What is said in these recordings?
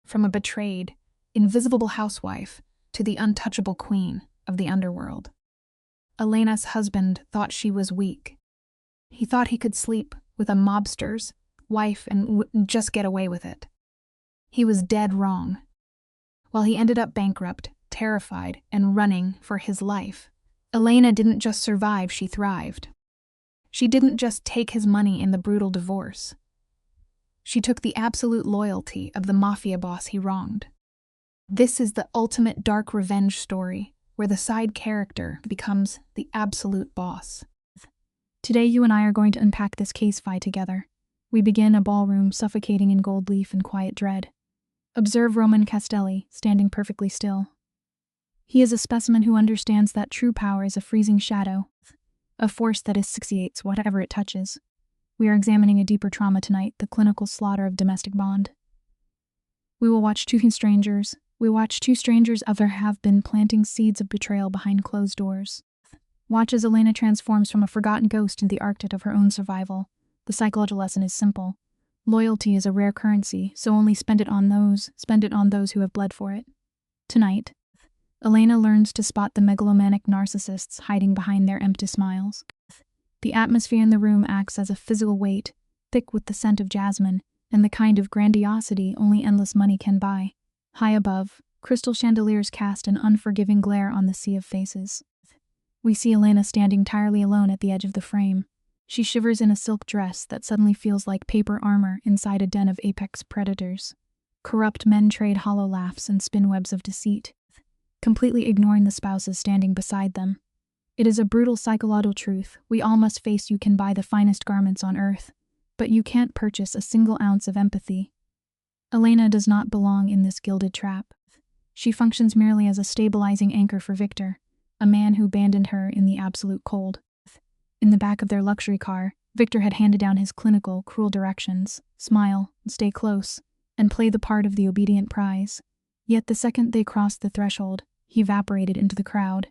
from a betrayed, invisible housewife to the untouchable queen of the underworld. Elena's husband thought she was weak. He thought he could sleep with a mobster's wife and just get away with it. He was dead wrong. While he ended up bankrupt, terrified, and running for his life, Elena didn't just survive, she thrived. She didn't just take his money in the brutal divorce. She took the absolute loyalty of the Mafia boss he wronged. This is the ultimate dark revenge story, where the side character becomes the absolute boss. Today you and I are going to unpack this case file together. We begin a ballroom suffocating in gold leaf and quiet dread. Observe Roman Castelli, standing perfectly still. He is a specimen who understands that true power is a freezing shadow, a force that asphyxiates whatever it touches. We are examining a deeper trauma tonight, the clinical slaughter of domestic bond. We watch two strangers other have been planting seeds of betrayal behind closed doors. Watch as Elena transforms from a forgotten ghost into the architect of her own survival. The psychological lesson is simple. Loyalty is a rare currency, so only spend it on those who have bled for it. Tonight, Elena learns to spot the megalomaniac narcissists hiding behind their empty smiles. The atmosphere in the room acts as a physical weight, thick with the scent of jasmine, and the kind of grandiosity only endless money can buy. High above, crystal chandeliers cast an unforgiving glare on the sea of faces. We see Elena standing entirely alone at the edge of the frame. She shivers in a silk dress that suddenly feels like paper armor inside a den of apex predators. Corrupt men trade hollow laughs and spin webs of deceit, completely ignoring the spouses standing beside them. It is a brutal psychological truth we all must face. You can buy the finest garments on earth, but you can't purchase a single ounce of empathy. Elena does not belong in this gilded trap. She functions merely as a stabilizing anchor for Victor, a man who abandoned her in the absolute cold. In the back of their luxury car, Victor had handed down his clinical, cruel directions: smile, stay close, and play the part of the obedient prize. Yet the second they crossed the threshold, he evaporated into the crowd.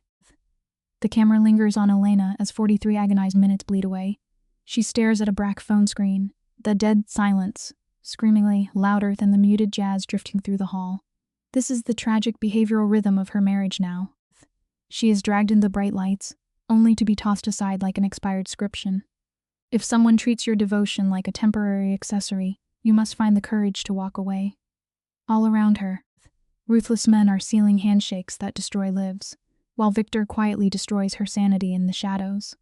The camera lingers on Elena as 43 agonized minutes bleed away. She stares at a black phone screen, the dead silence, screamingly louder than the muted jazz drifting through the hall. This is the tragic behavioral rhythm of her marriage now. She is dragged in the bright lights, only to be tossed aside like an expired scription. If someone treats your devotion like a temporary accessory, you must find the courage to walk away. All around her, ruthless men are sealing handshakes that destroy lives, while Victor quietly destroys her sanity in the shadows.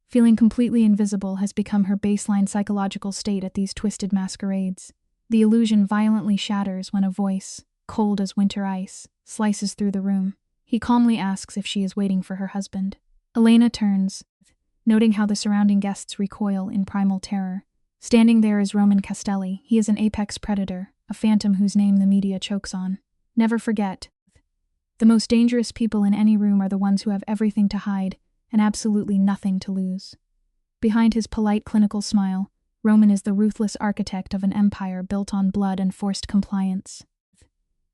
Feeling completely invisible has become her baseline psychological state at these twisted masquerades. The illusion violently shatters when a voice, cold as winter ice, slices through the room. He calmly asks if she is waiting for her husband. Elena turns, noting how the surrounding guests recoil in primal terror. Standing there is Roman Castelli. He is an apex predator, a phantom whose name the media chokes on. Never forget, the most dangerous people in any room are the ones who have everything to hide and absolutely nothing to lose. Behind his polite clinical smile, Roman is the ruthless architect of an empire built on blood and forced compliance.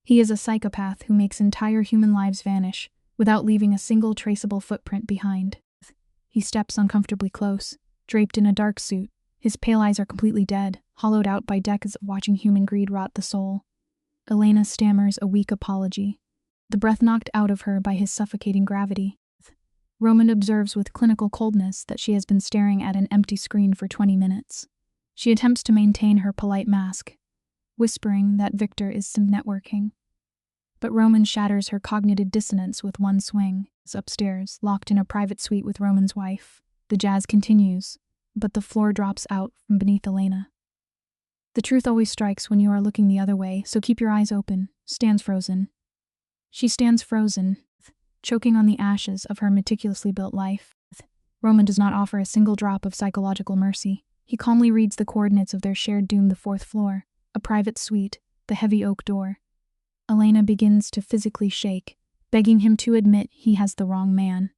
He is a psychopath who makes entire human lives vanish without leaving a single traceable footprint behind. He steps uncomfortably close, draped in a dark suit. His pale eyes are completely dead, hollowed out by decades of watching human greed rot the soul. Elena stammers a weak apology, the breath knocked out of her by his suffocating gravity. Roman observes with clinical coldness that she has been staring at an empty screen for 20 minutes. She attempts to maintain her polite mask, whispering that Victor is some networking. But Roman shatters her cognitive dissonance with one swing. Upstairs, locked in a private suite with Roman's wife, the jazz continues, but the floor drops out from beneath Elena. The truth always strikes when you are looking the other way, so keep your eyes open. Stands frozen. She stands frozen, choking on the ashes of her meticulously built life. Roman does not offer a single drop of psychological mercy. He calmly reads the coordinates of their shared doom: the 4th floor, a private suite, the heavy oak door. Elena begins to physically shake, begging him to admit he has the wrong man.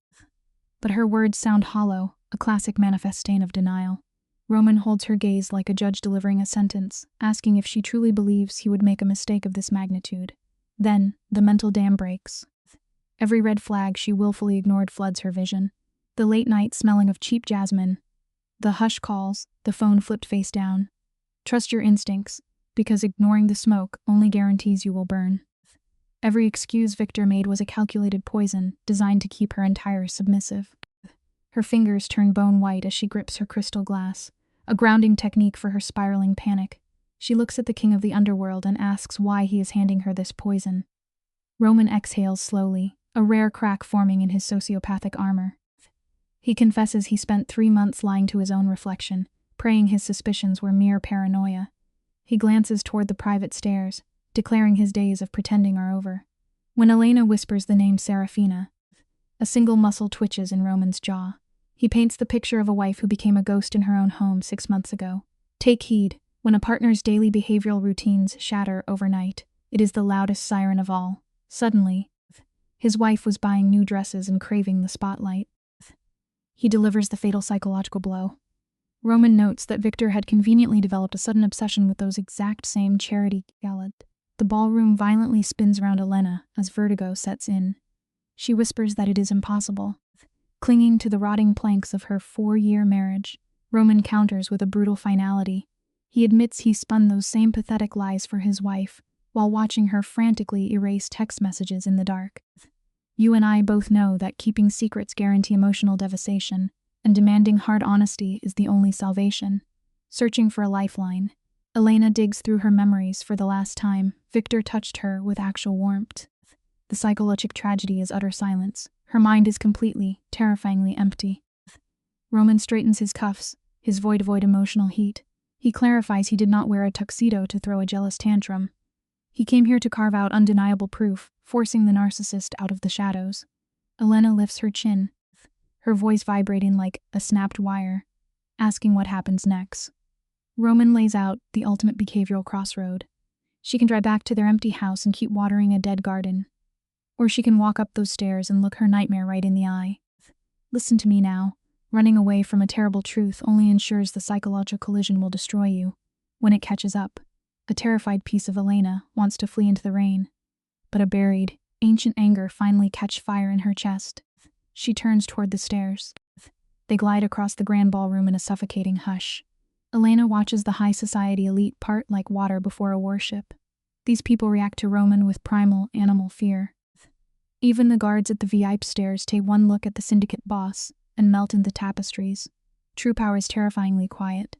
But her words sound hollow, a classic manifestation of denial. Roman holds her gaze like a judge delivering a sentence, asking if she truly believes he would make a mistake of this magnitude. Then, the mental dam breaks. Every red flag she willfully ignored floods her vision. The late night smelling of cheap jasmine, the hush calls, the phone flipped face down. Trust your instincts. because ignoring the smoke only guarantees you will burn. Every excuse Victor made was a calculated poison designed to keep her entire submissive. Her fingers turn bone white as she grips her crystal glass, a grounding technique for her spiraling panic. She looks at the king of the underworld and asks why he is handing her this poison. Roman exhales slowly, a rare crack forming in his sociopathic armor. He confesses he spent 3 months lying to his own reflection, praying his suspicions were mere paranoia. He glances toward the private stairs, declaring his days of pretending are over. When Elena whispers the name Serafina, a single muscle twitches in Roman's jaw. He paints the picture of a wife who became a ghost in her own home 6 months ago. Take heed, when a partner's daily behavioral routines shatter overnight, it is the loudest siren of all. Suddenly, his wife was buying new dresses and craving the spotlight. He delivers the fatal psychological blow. Roman notes that Victor had conveniently developed a sudden obsession with those exact same charity galas. The ballroom violently spins around Elena as vertigo sets in. She whispers that it is impossible. Clinging to the rotting planks of her 4-year marriage, Roman counters with a brutal finality. He admits he spun those same pathetic lies for his wife, while watching her frantically erase text messages in the dark. You and I both know that keeping secrets guarantee emotional devastation, and demanding hard honesty is the only salvation. Searching for a lifeline, Elena digs through her memories for the last time Victor touched her with actual warmth. The psychologic tragedy is utter silence. Her mind is completely, terrifyingly empty. Roman straightens his cuffs, his void emotional heat. He clarifies he did not wear a tuxedo to throw a jealous tantrum. He came here to carve out undeniable proof, forcing the narcissist out of the shadows. Elena lifts her chin, her voice vibrating like a snapped wire, asking what happens next. Roman lays out the ultimate behavioral crossroad. She can drive back to their empty house and keep watering a dead garden. Or she can walk up those stairs and look her nightmare right in the eye. Listen to me now. Running away from a terrible truth only ensures the psychological collision will destroy you. When it catches up, a terrified piece of Elena wants to flee into the rain. But a buried, ancient anger finally catches fire in her chest. She turns toward the stairs. They glide across the grand ballroom in a suffocating hush. Elena watches the high society elite part like water before a warship. These people react to Roman with primal animal fear. Even the guards at the VIP stairs take one look at the syndicate boss and melt in the tapestries. True power is terrifyingly quiet.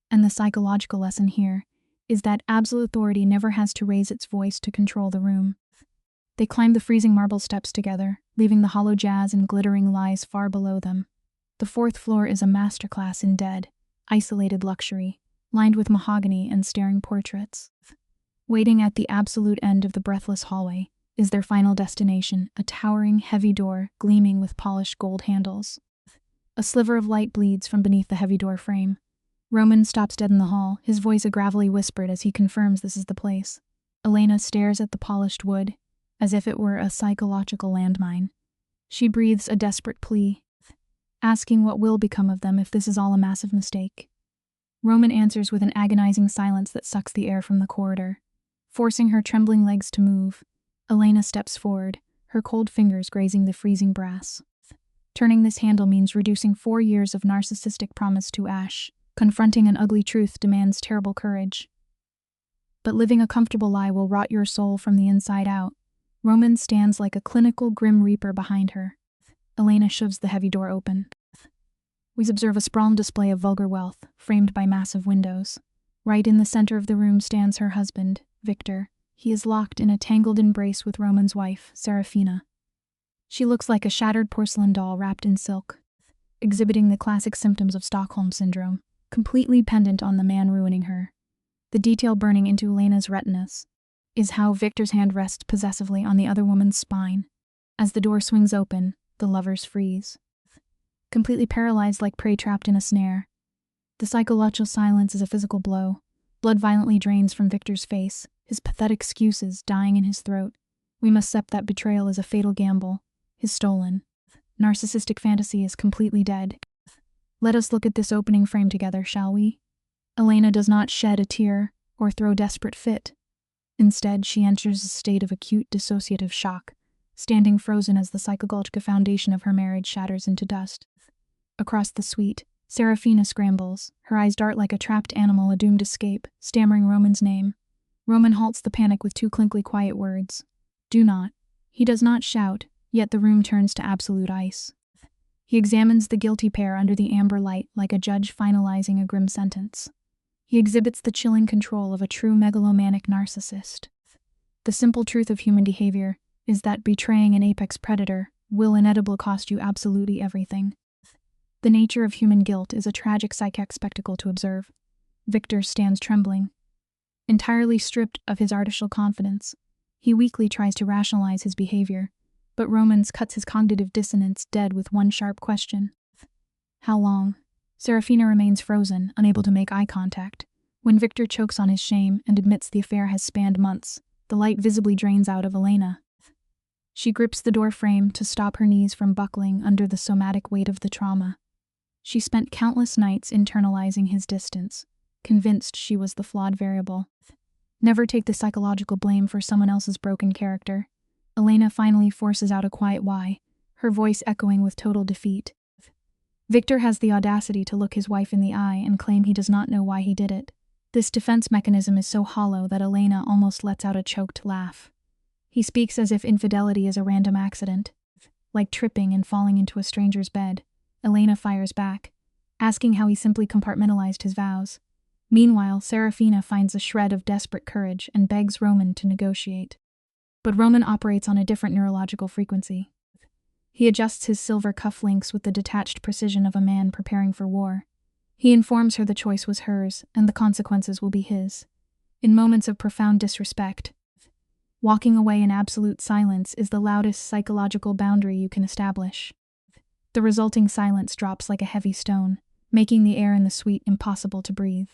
And the psychological lesson here is that absolute authority never has to raise its voice to control the room. They climb the freezing marble steps together, leaving the hollow jazz and glittering lies far below them. The 4th floor is a masterclass in dead, isolated luxury, lined with mahogany and staring portraits. Waiting at the absolute end of the breathless hallway is their final destination, a towering, heavy door gleaming with polished gold handles. A sliver of light bleeds from beneath the heavy door frame. Roman stops dead in the hall, his voice a gravelly whispered as he confirms this is the place. Elena stares at the polished wood, as if it were a psychological landmine. She breathes a desperate plea, asking what will become of them if this is all a massive mistake. Roman answers with an agonizing silence that sucks the air from the corridor. Forcing her trembling legs to move, Elena steps forward, her cold fingers grazing the freezing brass. Turning this handle means reducing 4 years of narcissistic promise to ash. Confronting an ugly truth demands terrible courage. But living a comfortable lie will rot your soul from the inside out. Roman stands like a clinical grim reaper behind her. Elena shoves the heavy door open. We observe a sprawling display of vulgar wealth, framed by massive windows. Right in the center of the room stands her husband, Victor. He is locked in a tangled embrace with Roman's wife, Serafina. She looks like a shattered porcelain doll wrapped in silk, exhibiting the classic symptoms of Stockholm Syndrome, completely pendant on the man ruining her. The detail burning into Elena's retinas is how Victor's hand rests possessively on the other woman's spine. As the door swings open, the lovers freeze, completely paralyzed like prey trapped in a snare. The psychological silence is a physical blow. Blood violently drains from Victor's face, his pathetic excuses dying in his throat. We must accept that betrayal is a fatal gamble, is stolen. Narcissistic fantasy is completely dead. Let us look at this opening frame together, shall we? Elena does not shed a tear or throw desperate fit. Instead, she enters a state of acute dissociative shock, standing frozen as the psychological foundation of her marriage shatters into dust. Across the suite, Serafina scrambles. Her eyes dart like a trapped animal, a doomed escape, stammering Roman's name. Roman halts the panic with two clinically quiet words. Do not. He does not shout, yet the room turns to absolute ice. He examines the guilty pair under the amber light like a judge finalizing a grim sentence. He exhibits the chilling control of a true megalomaniac narcissist. The simple truth of human behavior is that betraying an apex predator will inevitably cost you absolutely everything. The nature of human guilt is a tragic psychic spectacle to observe. Victor stands trembling. Entirely stripped of his artificial confidence, he weakly tries to rationalize his behavior, but Roman cuts his cognitive dissonance dead with one sharp question. How long? Serafina remains frozen, unable to make eye contact. When Victor chokes on his shame and admits the affair has spanned months, the light visibly drains out of Elena. She grips the door frame to stop her knees from buckling under the somatic weight of the trauma. She spent countless nights internalizing his distance, convinced she was the flawed variable. Never take the psychological blame for someone else's broken character. Elena finally forces out a quiet why, her voice echoing with total defeat. Victor has the audacity to look his wife in the eye and claim he does not know why he did it. This defense mechanism is so hollow that Elena almost lets out a choked laugh. He speaks as if infidelity is a random accident, like tripping and falling into a stranger's bed. Elena fires back, asking how he simply compartmentalized his vows. Meanwhile, Serafina finds a shred of desperate courage and begs Roman to negotiate. But Roman operates on a different neurological frequency. He adjusts his silver cufflinks with the detached precision of a man preparing for war. He informs her the choice was hers, and the consequences will be his. In moments of profound disrespect, walking away in absolute silence is the loudest psychological boundary you can establish. The resulting silence drops like a heavy stone, making the air in the suite impossible to breathe.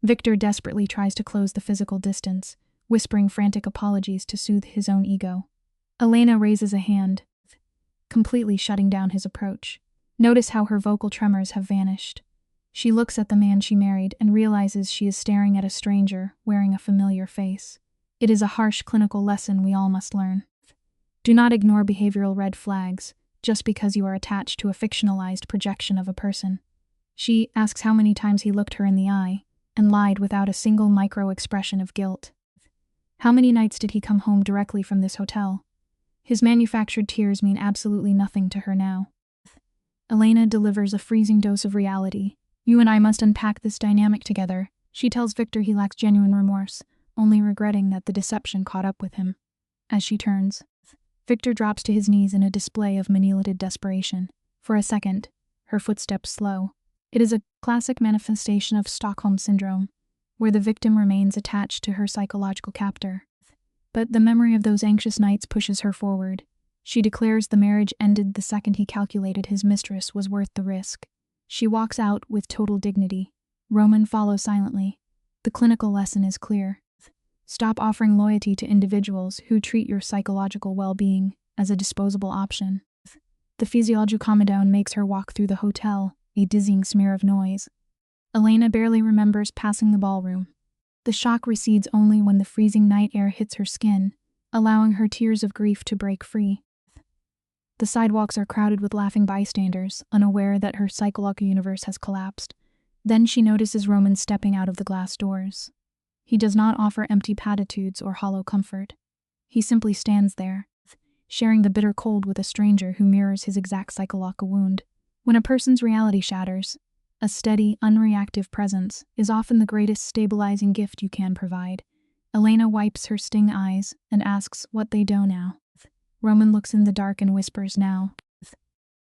Victor desperately tries to close the physical distance, whispering frantic apologies to soothe his own ego. Elena raises a hand, completely shutting down his approach. Notice how her vocal tremors have vanished. She looks at the man she married and realizes she is staring at a stranger wearing a familiar face. It is a harsh clinical lesson we all must learn. Do not ignore behavioral red flags just because you are attached to a fictionalized projection of a person. She asks how many times he looked her in the eye and lied without a single micro-expression of guilt. How many nights did he come home directly from this hotel? His manufactured tears mean absolutely nothing to her now. Elena delivers a freezing dose of reality. You and I must unpack this dynamic together. She tells Victor he lacks genuine remorse, only regretting that the deception caught up with him. As she turns, Victor drops to his knees in a display of manipulated desperation. For a second, her footsteps slow. It is a classic manifestation of Stockholm Syndrome, where the victim remains attached to her psychological captor. But the memory of those anxious nights pushes her forward. She declares the marriage ended the second he calculated his mistress was worth the risk. She walks out with total dignity. Roman follows silently. The clinical lesson is clear. Stop offering loyalty to individuals who treat your psychological well-being as a disposable option. The physiological calm-down makes her walk through the hotel, a dizzying smear of noise. Elena barely remembers passing the ballroom. The shock recedes only when the freezing night air hits her skin, allowing her tears of grief to break free. The sidewalks are crowded with laughing bystanders, unaware that her psychological universe has collapsed. Then she notices Roman stepping out of the glass doors. He does not offer empty platitudes or hollow comfort. He simply stands there, sharing the bitter cold with a stranger who mirrors his exact psychological wound. When a person's reality shatters, a steady, unreactive presence is often the greatest stabilizing gift you can provide. Elena wipes her sting eyes and asks what they do now. Roman looks in the dark and whispers now.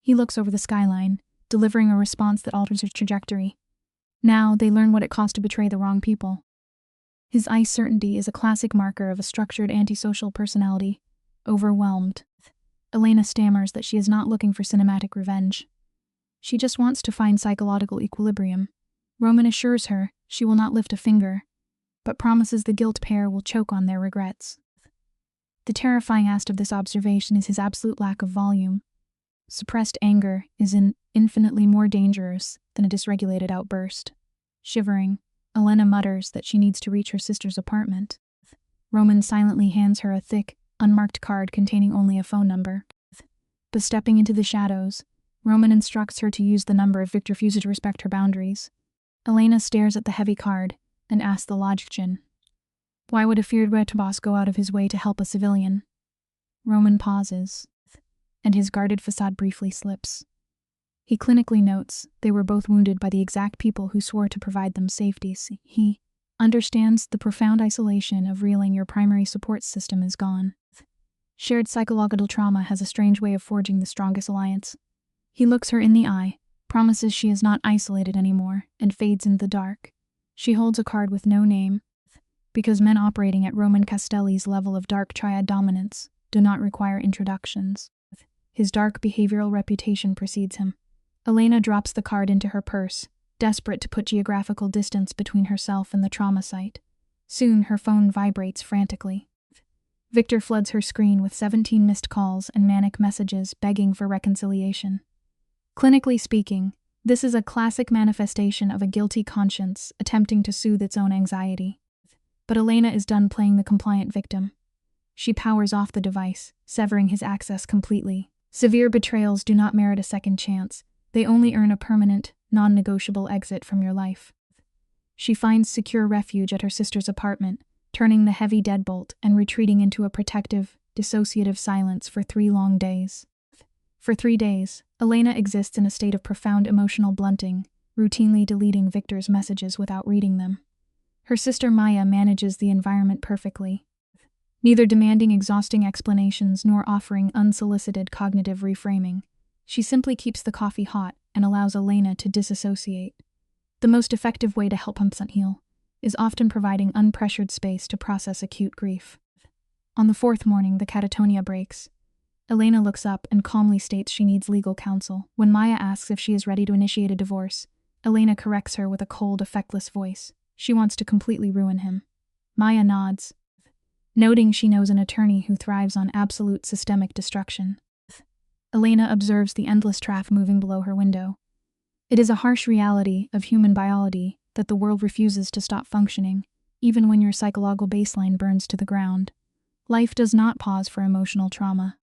He looks over the skyline, delivering a response that alters her trajectory. Now they learn what it costs to betray the wrong people. His ice certainty is a classic marker of a structured antisocial personality. Overwhelmed, Elena stammers that she is not looking for cinematic revenge. She just wants to find psychological equilibrium. Roman assures her she will not lift a finger, but promises the guilt pair will choke on their regrets. The terrifying aspect of this observation is his absolute lack of volume. Suppressed anger is infinitely more dangerous than a dysregulated outburst. Shivering, Elena mutters that she needs to reach her sister's apartment. Roman silently hands her a thick, unmarked card containing only a phone number. But stepping into the shadows, Roman instructs her to use the number if Victor refuses to respect her boundaries. Elena stares at the heavy card and asks the logician, why would a feared red boss go out of his way to help a civilian? Roman pauses, and his guarded facade briefly slips. He clinically notes they were both wounded by the exact people who swore to provide them safety. He understands the profound isolation of realizing your primary support system is gone. Shared psychological trauma has a strange way of forging the strongest alliance. He looks her in the eye, promises she is not isolated anymore, and fades into the dark. She holds a card with no name, because men operating at Roman Castelli's level of dark triad dominance do not require introductions. His dark behavioral reputation precedes him. Elena drops the card into her purse, desperate to put geographical distance between herself and the trauma site. Soon her phone vibrates frantically. Victor floods her screen with 17 missed calls and manic messages begging for reconciliation. Clinically speaking, this is a classic manifestation of a guilty conscience attempting to soothe its own anxiety. But Elena is done playing the compliant victim. She powers off the device, severing his access completely. Severe betrayals do not merit a second chance. They only earn a permanent, non-negotiable exit from your life. She finds secure refuge at her sister's apartment, turning the heavy deadbolt and retreating into a protective, dissociative silence for 3 long days. For 3 days, Elena exists in a state of profound emotional blunting, routinely deleting Victor's messages without reading them. Her sister Maya manages the environment perfectly, neither demanding exhausting explanations nor offering unsolicited cognitive reframing. She simply keeps the coffee hot and allows Elena to disassociate. The most effective way to help Humpson heal is often providing unpressured space to process acute grief. On the 4th morning, the catatonia breaks. Elena looks up and calmly states she needs legal counsel. When Maya asks if she is ready to initiate a divorce, Elena corrects her with a cold, effectless voice. She wants to completely ruin him. Maya nods, noting she knows an attorney who thrives on absolute systemic destruction. Elena observes the endless traffic moving below her window. It is a harsh reality of human biology that the world refuses to stop functioning, even when your psychological baseline burns to the ground. Life does not pause for emotional trauma.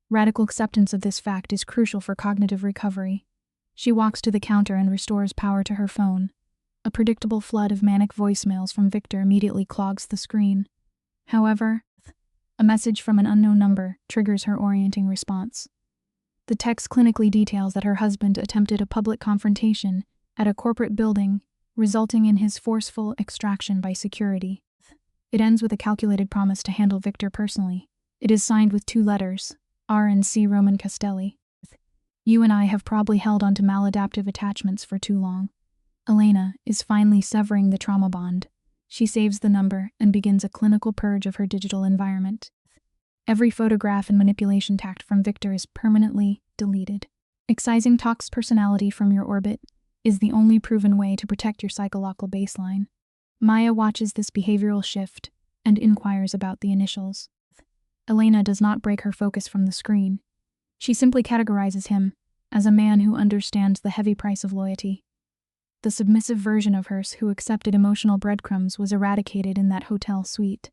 Radical acceptance of this fact is crucial for cognitive recovery. She walks to the counter and restores power to her phone. A predictable flood of manic voicemails from Victor immediately clogs the screen. However, a message from an unknown number triggers her orienting response. The text clinically details that her husband attempted a public confrontation at a corporate building, resulting in his forceful extraction by security. It ends with a calculated promise to handle Victor personally. It is signed with 2 letters, R and C Roman Castelli. You and I have probably held onto maladaptive attachments for too long. Elena is finally severing the trauma bond. She saves the number and begins a clinical purge of her digital environment. Every photograph and manipulation tact from Victor is permanently deleted. Excising toxic personality from your orbit is the only proven way to protect your psychological baseline. Maya watches this behavioral shift and inquires about the initials. Elena does not break her focus from the screen. She simply categorizes him as a man who understands the heavy price of loyalty. The submissive version of hers who accepted emotional breadcrumbs was eradicated in that hotel suite.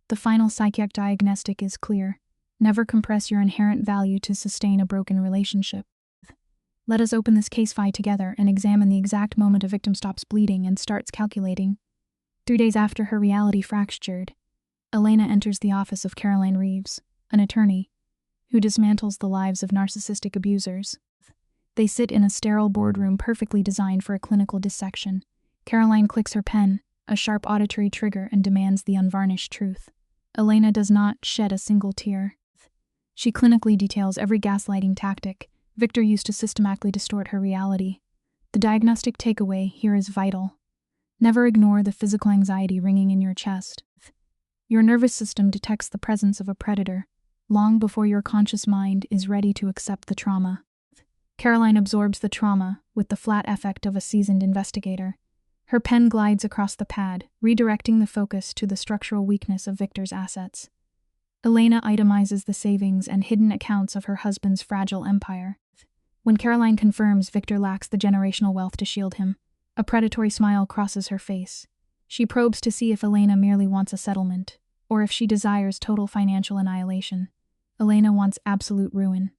The final psychiatric diagnostic is clear. Never compress your inherent value to sustain a broken relationship. Let us open this case file together and examine the exact moment a victim stops bleeding and starts calculating. 3 days after her reality fractured, Elena enters the office of Caroline Reeves, an attorney, who dismantles the lives of narcissistic abusers. They sit in a sterile boardroom perfectly designed for a clinical dissection. Caroline clicks her pen, a sharp auditory trigger, and demands the unvarnished truth. Elena does not shed a single tear. She clinically details every gaslighting tactic Victor used to systematically distort her reality. The diagnostic takeaway here is vital. Never ignore the physical anxiety ringing in your chest. Your nervous system detects the presence of a predator long before your conscious mind is ready to accept the trauma. Caroline absorbs the trauma with the flat affect of a seasoned investigator. Her pen glides across the pad, redirecting the focus to the structural weakness of Victor's assets. Elena itemizes the savings and hidden accounts of her husband's fragile empire. When Caroline confirms Victor lacks the generational wealth to shield him, a predatory smile crosses her face. She probes to see if Elena merely wants a settlement, or if she desires total financial annihilation. Elena wants absolute ruin.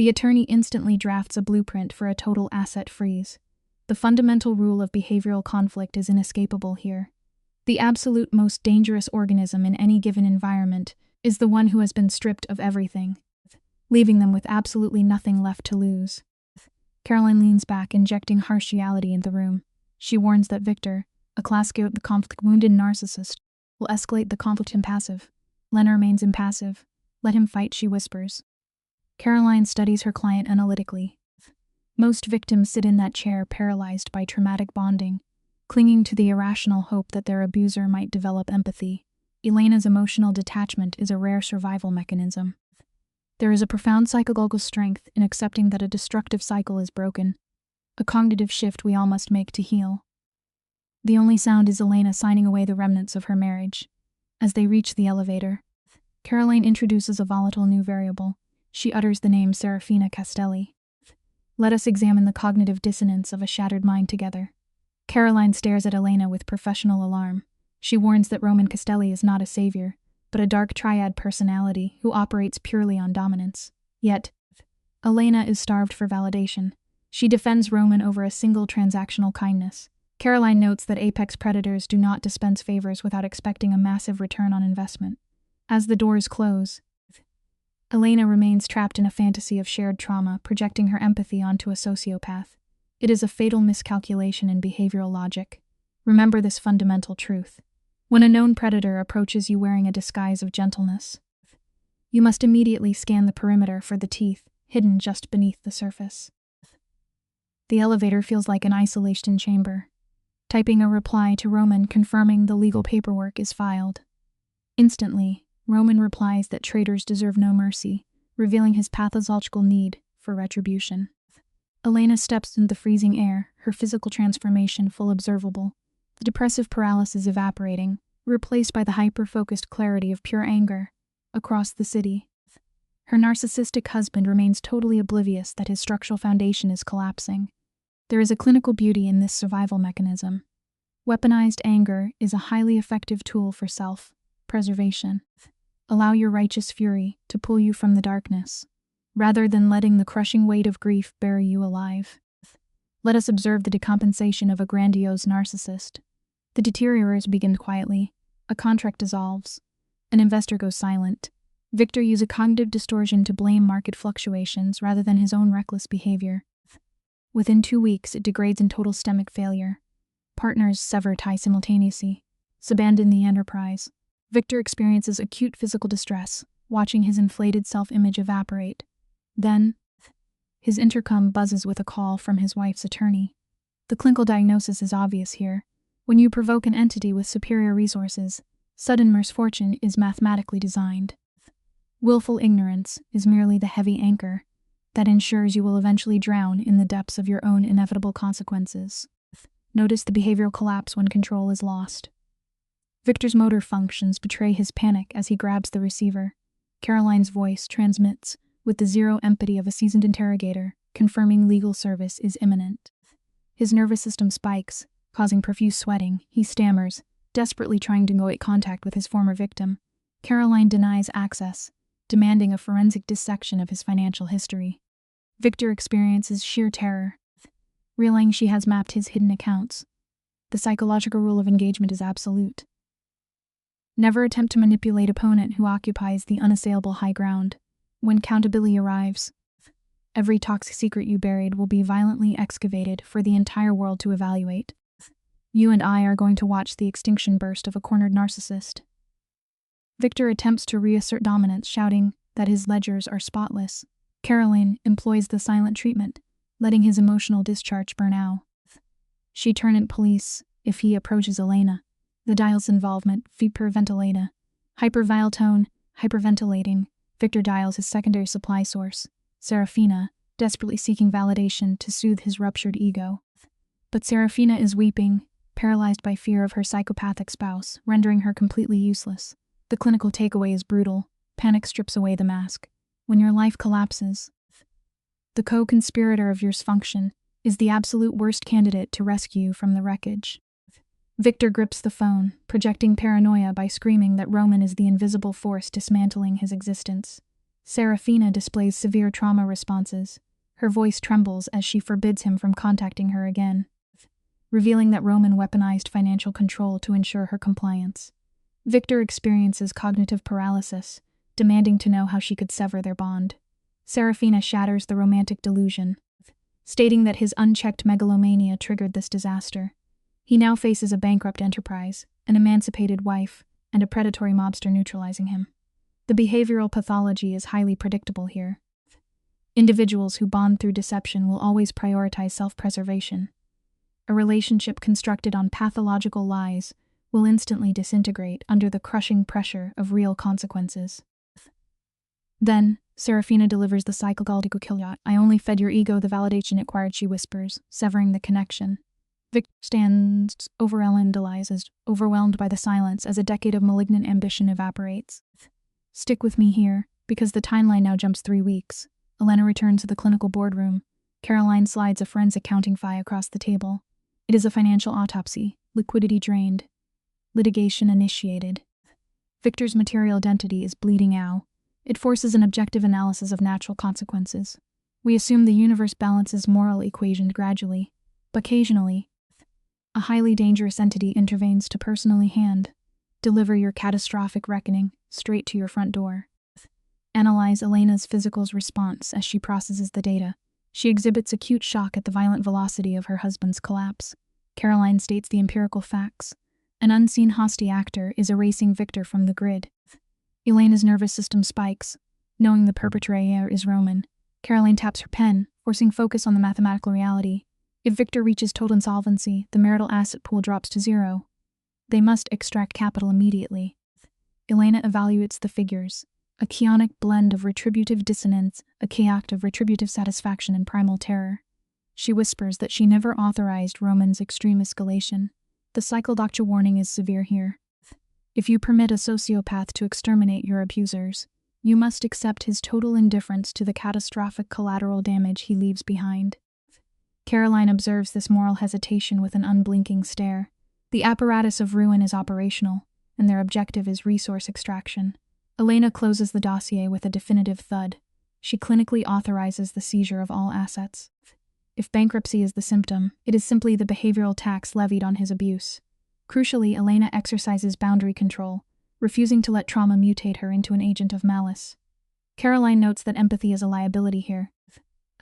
The attorney instantly drafts a blueprint for a total asset freeze. The fundamental rule of behavioral conflict is inescapable here. The absolute most dangerous organism in any given environment is the one who has been stripped of everything, leaving them with absolutely nothing left to lose. Caroline leans back, injecting harsh reality in the room. She warns that Victor, a classic conflict-wounded narcissist, will escalate the conflict impassive. Lena remains impassive. Let him fight, she whispers. Caroline studies her client analytically. Most victims sit in that chair paralyzed by traumatic bonding, clinging to the irrational hope that their abuser might develop empathy. Elena's emotional detachment is a rare survival mechanism. There is a profound psychological strength in accepting that a destructive cycle is broken, a cognitive shift we all must make to heal. The only sound is Elena signing away the remnants of her marriage. As they reach the elevator, Caroline introduces a volatile new variable. She utters the name Serafina Castelli. Let us examine the cognitive dissonance of a shattered mind together. Caroline stares at Elena with professional alarm. She warns that Roman Castelli is not a savior, but a dark triad personality who operates purely on dominance. Yet, Elena is starved for validation. She defends Roman over a single transactional kindness. Caroline notes that apex predators do not dispense favors without expecting a massive return on investment. As the doors close, Elena remains trapped in a fantasy of shared trauma, projecting her empathy onto a sociopath. It is a fatal miscalculation in behavioral logic. Remember this fundamental truth. When a known predator approaches you wearing a disguise of gentleness, you must immediately scan the perimeter for the teeth hidden just beneath the surface. The elevator feels like an isolation chamber. Typing a reply to Roman confirming the legal paperwork is filed. Instantly, Roman replies that traitors deserve no mercy, revealing his pathological need for retribution. Elena steps into the freezing air, her physical transformation full observable. The depressive paralysis evaporating, replaced by the hyper-focused clarity of pure anger. Across the city, her narcissistic husband remains totally oblivious that his structural foundation is collapsing. There is a clinical beauty in this survival mechanism. Weaponized anger is a highly effective tool for self-preservation. Allow your righteous fury to pull you from the darkness, rather than letting the crushing weight of grief bury you alive. Let us observe the decompensation of a grandiose narcissist. The deteriorers begin quietly. A contract dissolves. An investor goes silent. Victor uses cognitive distortion to blame market fluctuations rather than his own reckless behavior. Within 2 weeks, it degrades in total systemic failure. Partners sever ties simultaneously, abandon the enterprise. Victor experiences acute physical distress, watching his inflated self-image evaporate. Then, his intercom buzzes with a call from his wife's attorney. The clinical diagnosis is obvious here. When you provoke an entity with superior resources, sudden misfortune is mathematically designed. Willful ignorance is merely the heavy anchor that ensures you will eventually drown in the depths of your own inevitable consequences. Notice the behavioral collapse when control is lost. Victor's motor functions betray his panic as he grabs the receiver. Caroline's voice transmits with the zero empathy of a seasoned interrogator, confirming legal service is imminent. His nervous system spikes, causing profuse sweating. He stammers, desperately trying to avoid contact with his former victim. Caroline denies access, demanding a forensic dissection of his financial history. Victor experiences sheer terror, realizing she has mapped his hidden accounts. The psychological rule of engagement is absolute. Never attempt to manipulate opponent who occupies the unassailable high ground. When accountability arrives, every toxic secret you buried will be violently excavated for the entire world to evaluate. You and I are going to watch the extinction burst of a cornered narcissist. Victor attempts to reassert dominance, shouting that his ledgers are spotless. Caroline employs the silent treatment, letting his emotional discharge burn out. She turns police if he approaches Elena. The dial's involvement, hyperventilating. Hypervile tone, hyperventilating. Victor dials his secondary supply source, Serafina, desperately seeking validation to soothe his ruptured ego. But Serafina is weeping, paralyzed by fear of her psychopathic spouse, rendering her completely useless. The clinical takeaway is brutal. Panic strips away the mask. When your life collapses, the co-conspirator of your dysfunction is the absolute worst candidate to rescue you from the wreckage. Victor grips the phone, projecting paranoia by screaming that Roman is the invisible force dismantling his existence. Serafina displays severe trauma responses. Her voice trembles as she forbids him from contacting her again, revealing that Roman weaponized financial control to ensure her compliance. Victor experiences cognitive paralysis, demanding to know how she could sever their bond. Serafina shatters the romantic delusion, stating that his unchecked megalomania triggered this disaster. He now faces a bankrupt enterprise, an emancipated wife, and a predatory mobster neutralizing him. The behavioral pathology is highly predictable here. Individuals who bond through deception will always prioritize self-preservation. A relationship constructed on pathological lies will instantly disintegrate under the crushing pressure of real consequences. Then, Serafina delivers the psychological kill. "I only fed your ego the validation it acquired," she whispers, severing the connection. Victor stands overwhelmed by the silence as a decade of malignant ambition evaporates. "Stick with me here, because the timeline now jumps 3 weeks. Elena returns to the clinical boardroom. Caroline slides a forensic accounting file across the table. It is a financial autopsy, liquidity drained, litigation initiated. Victor's material identity is bleeding out. It forces an objective analysis of natural consequences. We assume the universe balances moral equations gradually, but occasionally, a highly dangerous entity intervenes to personally deliver your catastrophic reckoning straight to your front door. Analyze Elena's physical response as she processes the data. She exhibits acute shock at the violent velocity of her husband's collapse. Caroline states the empirical facts. An unseen hostage actor is erasing Victor from the grid. Elena's nervous system spikes. Knowing the perpetrator is Roman, Caroline taps her pen, forcing focus on the mathematical reality. If Victor reaches total insolvency, the marital asset pool drops to 0. They must extract capital immediately. Elena evaluates the figures. A chaotic blend of retributive dissonance, a chaos of retributive satisfaction and primal terror. She whispers that she never authorized Roman's extreme escalation. The psychological warning is severe here. If you permit a sociopath to exterminate your abusers, you must accept his total indifference to the catastrophic collateral damage he leaves behind. Caroline observes this moral hesitation with an unblinking stare. The apparatus of ruin is operational, and their objective is resource extraction. Elena closes the dossier with a definitive thud. She clinically authorizes the seizure of all assets. If bankruptcy is the symptom, it is simply the behavioral tax levied on his abuse. Crucially, Elena exercises boundary control, refusing to let trauma mutate her into an agent of malice. Caroline notes that empathy is a liability here.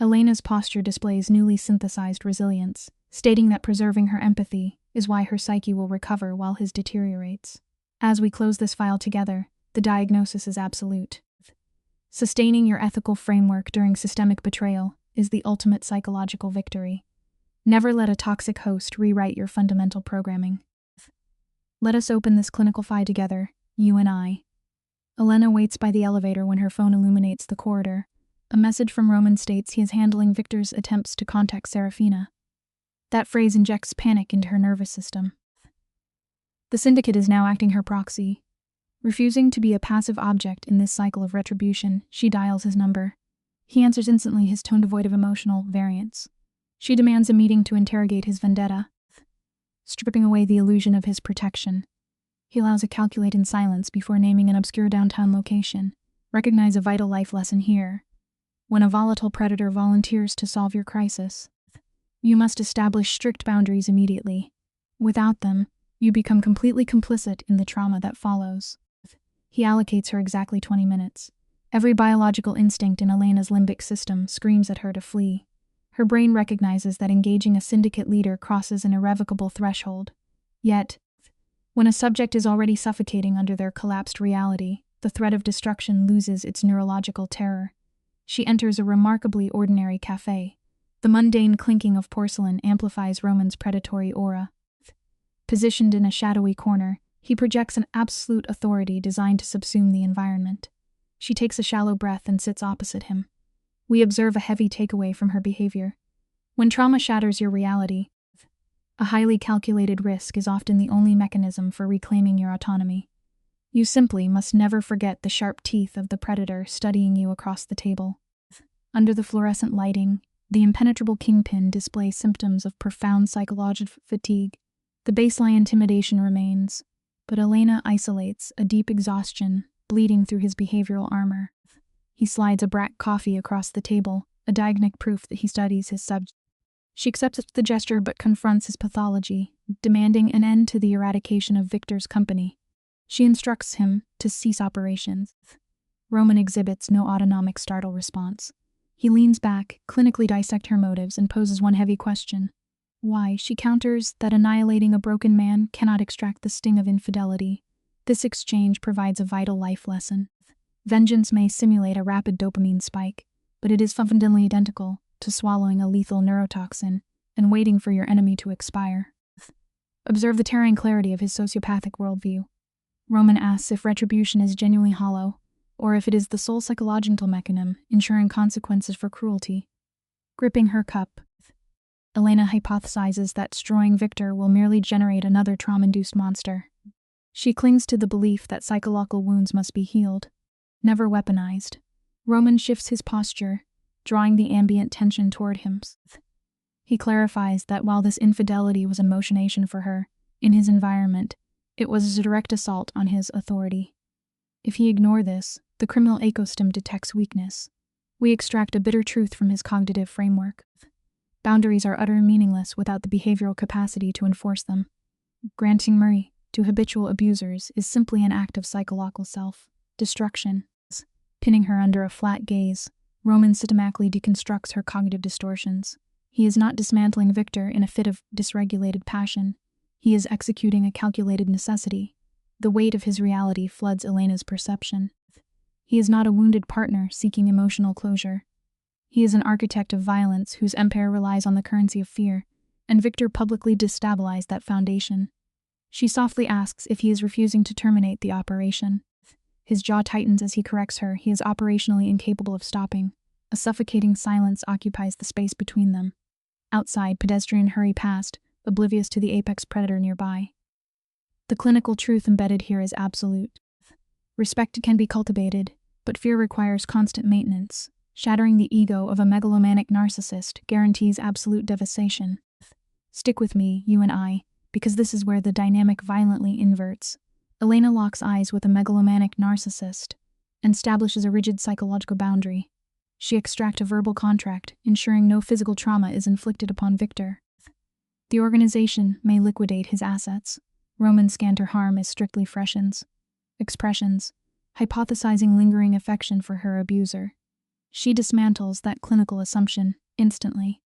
Elena's posture displays newly synthesized resilience, stating that preserving her empathy is why her psyche will recover while his deteriorates. As we close this file together, the diagnosis is absolute. Sustaining your ethical framework during systemic betrayal is the ultimate psychological victory. Never let a toxic host rewrite your fundamental programming. Let us open this clinical file together, you and I. Elena waits by the elevator when her phone illuminates the corridor. A message from Roman states he is handling Victor's attempts to contact Serafina. That phrase injects panic into her nervous system. The syndicate is now acting her proxy. Refusing to be a passive object in this cycle of retribution, she dials his number. He answers instantly, his tone devoid of emotional variance. She demands a meeting to interrogate his vendetta, stripping away the illusion of his protection. He allows a calculated silence before naming an obscure downtown location. Recognize a vital life lesson here. When a volatile predator volunteers to solve your crisis, you must establish strict boundaries immediately. Without them, you become completely complicit in the trauma that follows. He allocates her exactly 20 minutes. Every biological instinct in Elena's limbic system screams at her to flee. Her brain recognizes that engaging a syndicate leader crosses an irrevocable threshold. Yet, when a subject is already suffocating under their collapsed reality, the threat of destruction loses its neurological terror. She enters a remarkably ordinary cafe. The mundane clinking of porcelain amplifies Roman's predatory aura. Positioned in a shadowy corner, he projects an absolute authority designed to subsume the environment. She takes a shallow breath and sits opposite him. We observe a heavy takeaway from her behavior. When trauma shatters your reality, a highly calculated risk is often the only mechanism for reclaiming your autonomy. You simply must never forget the sharp teeth of the predator studying you across the table. Under the fluorescent lighting, the impenetrable kingpin displays symptoms of profound psychological fatigue. The baseline intimidation remains, but Elena isolates a deep exhaustion bleeding through his behavioral armor. He slides a black coffee across the table, a diagnostic proof that he studies his subject. She accepts the gesture but confronts his pathology, demanding an end to the eradication of Victor's company. She instructs him to cease operations. Roman exhibits no autonomic startle response. He leans back, clinically dissects her motives, and poses one heavy question. Why? She counters that annihilating a broken man cannot extract the sting of infidelity. This exchange provides a vital life lesson. Vengeance may simulate a rapid dopamine spike, but it is fundamentally identical to swallowing a lethal neurotoxin and waiting for your enemy to expire. Observe the tearing clarity of his sociopathic worldview. Roman asks if retribution is genuinely hollow, or if it is the sole psychological mechanism ensuring consequences for cruelty. Gripping her cup, Elena hypothesizes that destroying Victor will merely generate another trauma-induced monster. She clings to the belief that psychological wounds must be healed, never weaponized. Roman shifts his posture, drawing the ambient tension toward him. He clarifies that while this infidelity was a motivation for her, in his environment, it was a direct assault on his authority. If he ignores this, the criminal ecosystem detects weakness. We extract a bitter truth from his cognitive framework. Boundaries are utterly meaningless without the behavioral capacity to enforce them. Granting mercy to habitual abusers is simply an act of psychological self-destruction. Pinning her under a flat gaze, Roman systematically deconstructs her cognitive distortions. He is not dismantling Victor in a fit of dysregulated passion. He is executing a calculated necessity. The weight of his reality floods Elena's perception. He is not a wounded partner seeking emotional closure. He is an architect of violence whose empire relies on the currency of fear, and Victor publicly destabilized that foundation. She softly asks if he is refusing to terminate the operation. His jaw tightens as he corrects her. He is operationally incapable of stopping. A suffocating silence occupies the space between them. Outside, pedestrians hurry past, oblivious to the apex predator nearby. The clinical truth embedded here is absolute. Respect can be cultivated, but fear requires constant maintenance. Shattering the ego of a megalomaniac narcissist guarantees absolute devastation. Stick with me, you and I, because this is where the dynamic violently inverts. Elena locks eyes with a megalomaniac narcissist and establishes a rigid psychological boundary. She extracts a verbal contract, ensuring no physical trauma is inflicted upon Victor. The organization may liquidate his assets. Roman scanned her harm as strictly freshens. Expressions, hypothesizing lingering affection for her abuser. She dismantles that clinical assumption instantly.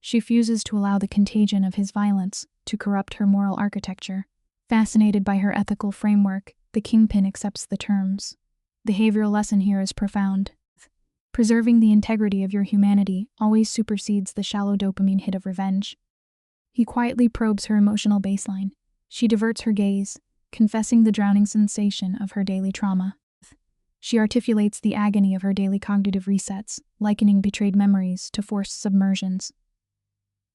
She refuses to allow the contagion of his violence to corrupt her moral architecture. Fascinated by her ethical framework, the kingpin accepts the terms. The behavioral lesson here is profound. Preserving the integrity of your humanity always supersedes the shallow dopamine hit of revenge. He quietly probes her emotional baseline. She diverts her gaze, confessing the drowning sensation of her daily trauma. She articulates the agony of her daily cognitive resets, likening betrayed memories to forced submersions.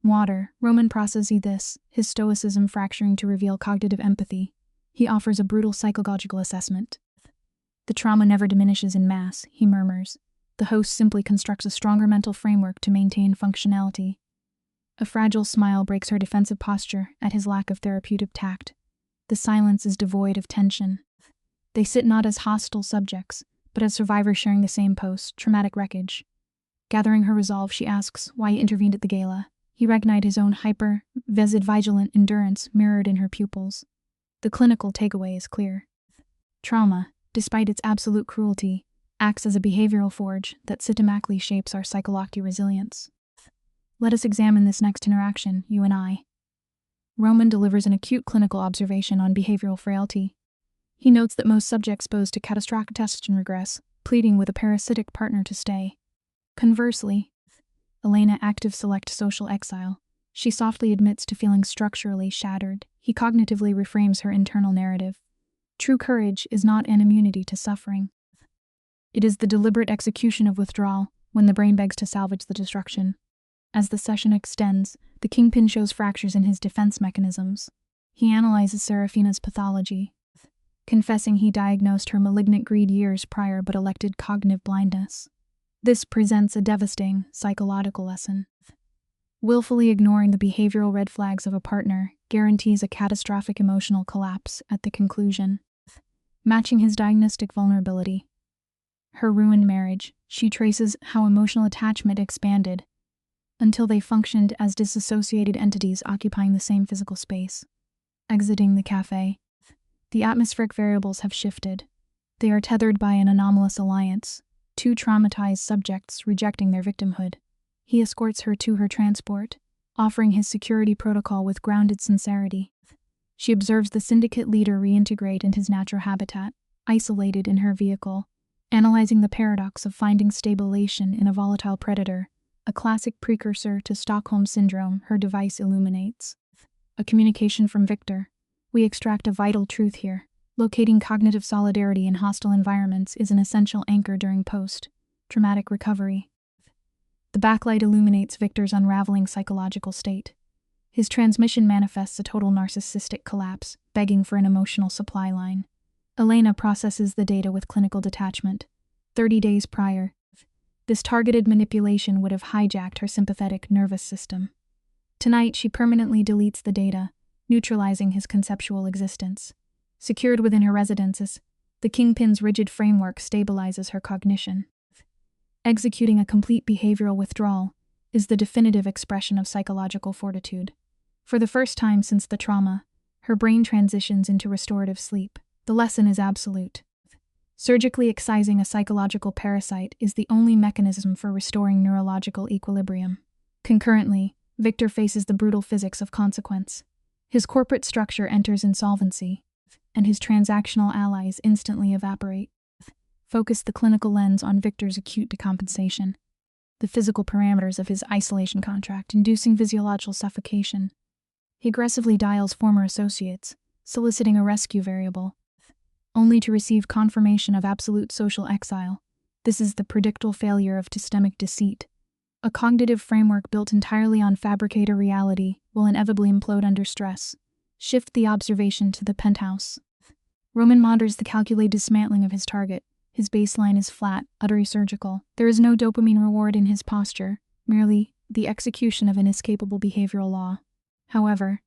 Water, Roman processes this, his stoicism fracturing to reveal cognitive empathy. He offers a brutal psychological assessment. The trauma never diminishes in mass, he murmurs. The host simply constructs a stronger mental framework to maintain functionality. A fragile smile breaks her defensive posture at his lack of therapeutic tact. The silence is devoid of tension. They sit not as hostile subjects, but as survivors sharing the same post-traumatic wreckage. Gathering her resolve, she asks why he intervened at the gala. He recognized his own vigilant endurance mirrored in her pupils. The clinical takeaway is clear. Trauma, despite its absolute cruelty, acts as a behavioral forge that systematically shapes our psychological resilience. Let us examine this next interaction, you and I. Roman delivers an acute clinical observation on behavioral frailty. He notes that most subjects exposed to catastrophic tests and regress, pleading with a parasitic partner to stay. Conversely, Elena active select social exile. She softly admits to feeling structurally shattered. He cognitively reframes her internal narrative. True courage is not an immunity to suffering. It is the deliberate execution of withdrawal when the brain begs to salvage the destruction. As the session extends, the kingpin shows fractures in his defense mechanisms. He analyzes Serafina's pathology, confessing he diagnosed her malignant greed years prior but elected cognitive blindness. This presents a devastating psychological lesson. Willfully ignoring the behavioral red flags of a partner guarantees a catastrophic emotional collapse at the conclusion. Matching his diagnostic vulnerability. her ruined marriage. She traces how emotional attachment expanded until they functioned as disassociated entities occupying the same physical space. Exiting the cafe, the atmospheric variables have shifted. They are tethered by an anomalous alliance, two traumatized subjects rejecting their victimhood. He escorts her to her transport, offering his security protocol with grounded sincerity. She observes the syndicate leader reintegrate into his natural habitat, isolated in her vehicle, analyzing the paradox of finding stabilization in a volatile predator, a classic precursor to Stockholm Syndrome. Her device illuminates a communication from Victor. We extract a vital truth here. Locating cognitive solidarity in hostile environments is an essential anchor during post-traumatic recovery. The backlight illuminates Victor's unraveling psychological state. His transmission manifests a total narcissistic collapse, begging for an emotional supply line. Elena processes the data with clinical detachment. 30 days prior, this targeted manipulation would have hijacked her sympathetic nervous system. Tonight, she permanently deletes the data, neutralizing his conceptual existence. Secured within her residences, the Kingpin's rigid framework stabilizes her cognition. Executing a complete behavioral withdrawal is the definitive expression of psychological fortitude. For the first time since the trauma, her brain transitions into restorative sleep. The lesson is absolute. Surgically excising a psychological parasite is the only mechanism for restoring neurological equilibrium. Concurrently, Victor faces the brutal physics of consequence. His corporate structure enters insolvency, and his transactional allies instantly evaporate. Focus the clinical lens on Victor's acute decompensation, the physical parameters of his isolation contract inducing physiological suffocation. He aggressively dials former associates, soliciting a rescue variable, only to receive confirmation of absolute social exile. This is the predictable failure of systemic deceit. A cognitive framework built entirely on fabricator reality will inevitably implode under stress. Shift the observation to the penthouse. Roman monitors the calculated dismantling of his target. His baseline is flat, utterly surgical. There is no dopamine reward in his posture, merely the execution of an inescapable behavioral law. However,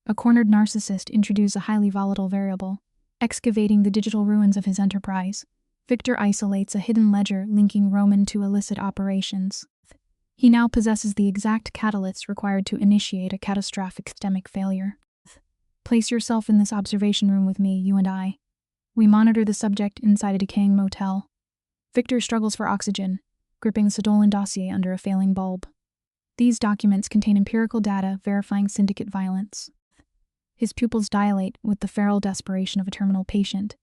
a cornered narcissist introduces a highly volatile variable. Excavating the digital ruins of his enterprise, Victor isolates a hidden ledger linking Roman to illicit operations. He now possesses the exact catalysts required to initiate a catastrophic systemic failure. Place yourself in this observation room with me, you and I. We monitor the subject inside a decaying motel. Victor struggles for oxygen, gripping the stolen dossier under a failing bulb. These documents contain empirical data verifying syndicate violence. His pupils dilate with the feral desperation of a terminal patient.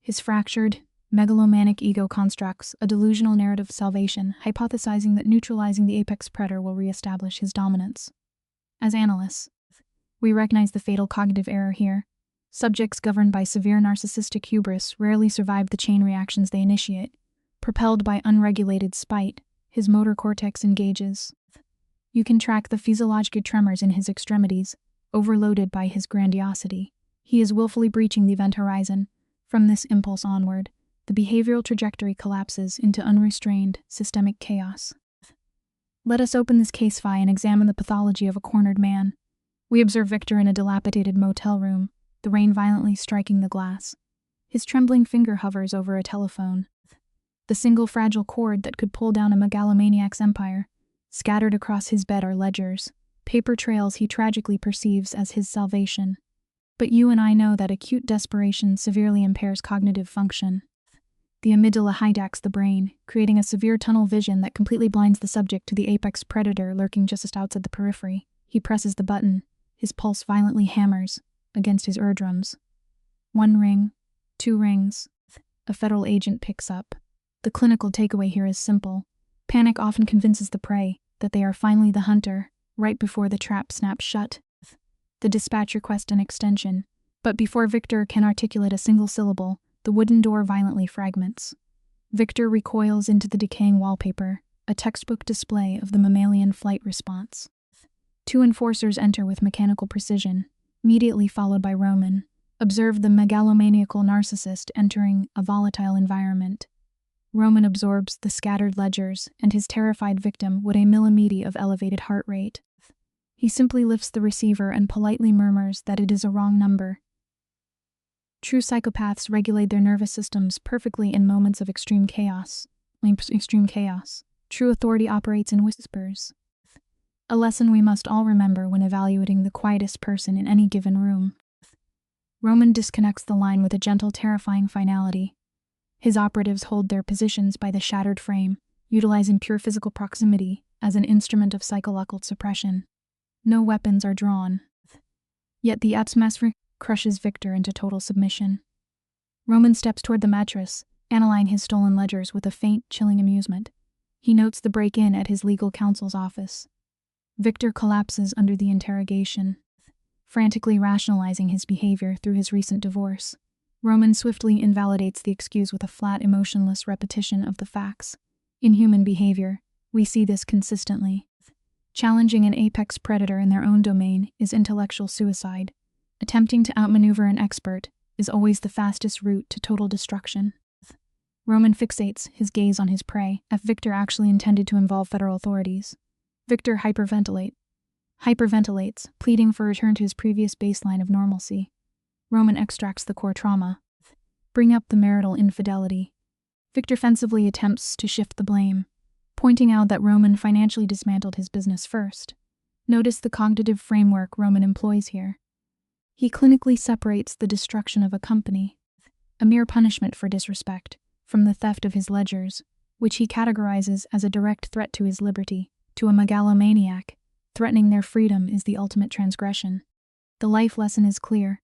His fractured, megalomaniac ego constructs a delusional narrative of salvation, hypothesizing that neutralizing the apex predator will reestablish his dominance. As analysts, we recognize the fatal cognitive error here. Subjects governed by severe narcissistic hubris rarely survive the chain reactions they initiate. Propelled by unregulated spite, his motor cortex engages. You can track the physiological tremors in his extremities, overloaded by his grandiosity. He is willfully breaching the event horizon. From this impulse onward, the behavioral trajectory collapses into unrestrained, systemic chaos. Let us open this case file and examine the pathology of a cornered man. We observe Victor in a dilapidated motel room, the rain violently striking the glass. His trembling finger hovers over a telephone. The single fragile cord that could pull down a megalomaniac's empire. Scattered across his bed are ledgers, paper trails he tragically perceives as his salvation. But you and I know that acute desperation severely impairs cognitive function. The amygdala hijacks the brain, creating a severe tunnel vision that completely blinds the subject to the apex predator lurking just outside the periphery. He presses the button. His pulse violently hammers against his eardrums. 1 ring, 2 rings. A federal agent picks up. The clinical takeaway here is simple. Panic often convinces the prey that they are finally the hunter, right before the trap snaps shut. The dispatch requests an extension, but before Victor can articulate a single syllable, the wooden door violently fragments. Victor recoils into the decaying wallpaper, a textbook display of the mammalian flight response. 2 enforcers enter with mechanical precision, immediately followed by Roman. Observe the megalomaniacal narcissist entering a volatile environment. Roman absorbs the scattered ledgers, and his terrified victim with a millimeter of elevated heart rate. He simply lifts the receiver and politely murmurs that it is a wrong number. True psychopaths regulate their nervous systems perfectly in moments of extreme chaos. True authority operates in whispers. A lesson we must all remember when evaluating the quietest person in any given room. Roman disconnects the line with a gentle, terrifying finality. His operatives hold their positions by the shattered frame, utilizing pure physical proximity as an instrument of psychological suppression. No weapons are drawn. Yet the atmosphere crushes Victor into total submission. Roman steps toward the mattress, analyzing his stolen ledgers with a faint, chilling amusement. He notes the break-in at his legal counsel's office. Victor collapses under the interrogation, frantically rationalizing his behavior through his recent divorce. Roman swiftly invalidates the excuse with a flat, emotionless repetition of the facts. In human behavior, we see this consistently. Challenging an apex predator in their own domain is intellectual suicide. Attempting to outmaneuver an expert is always the fastest route to total destruction. Roman fixates his gaze on his prey, as Victor actually intended to involve federal authorities. Victor hyperventilates, pleading for a return to his previous baseline of normalcy. Roman extracts the core trauma. Bring up the marital infidelity. Victor offensively attempts to shift the blame, pointing out that Roman financially dismantled his business first. Notice the cognitive framework Roman employs here. He clinically separates the destruction of a company, a mere punishment for disrespect, from the theft of his ledgers, which he categorizes as a direct threat to his liberty. To a megalomaniac, threatening their freedom is the ultimate transgression. The life lesson is clear.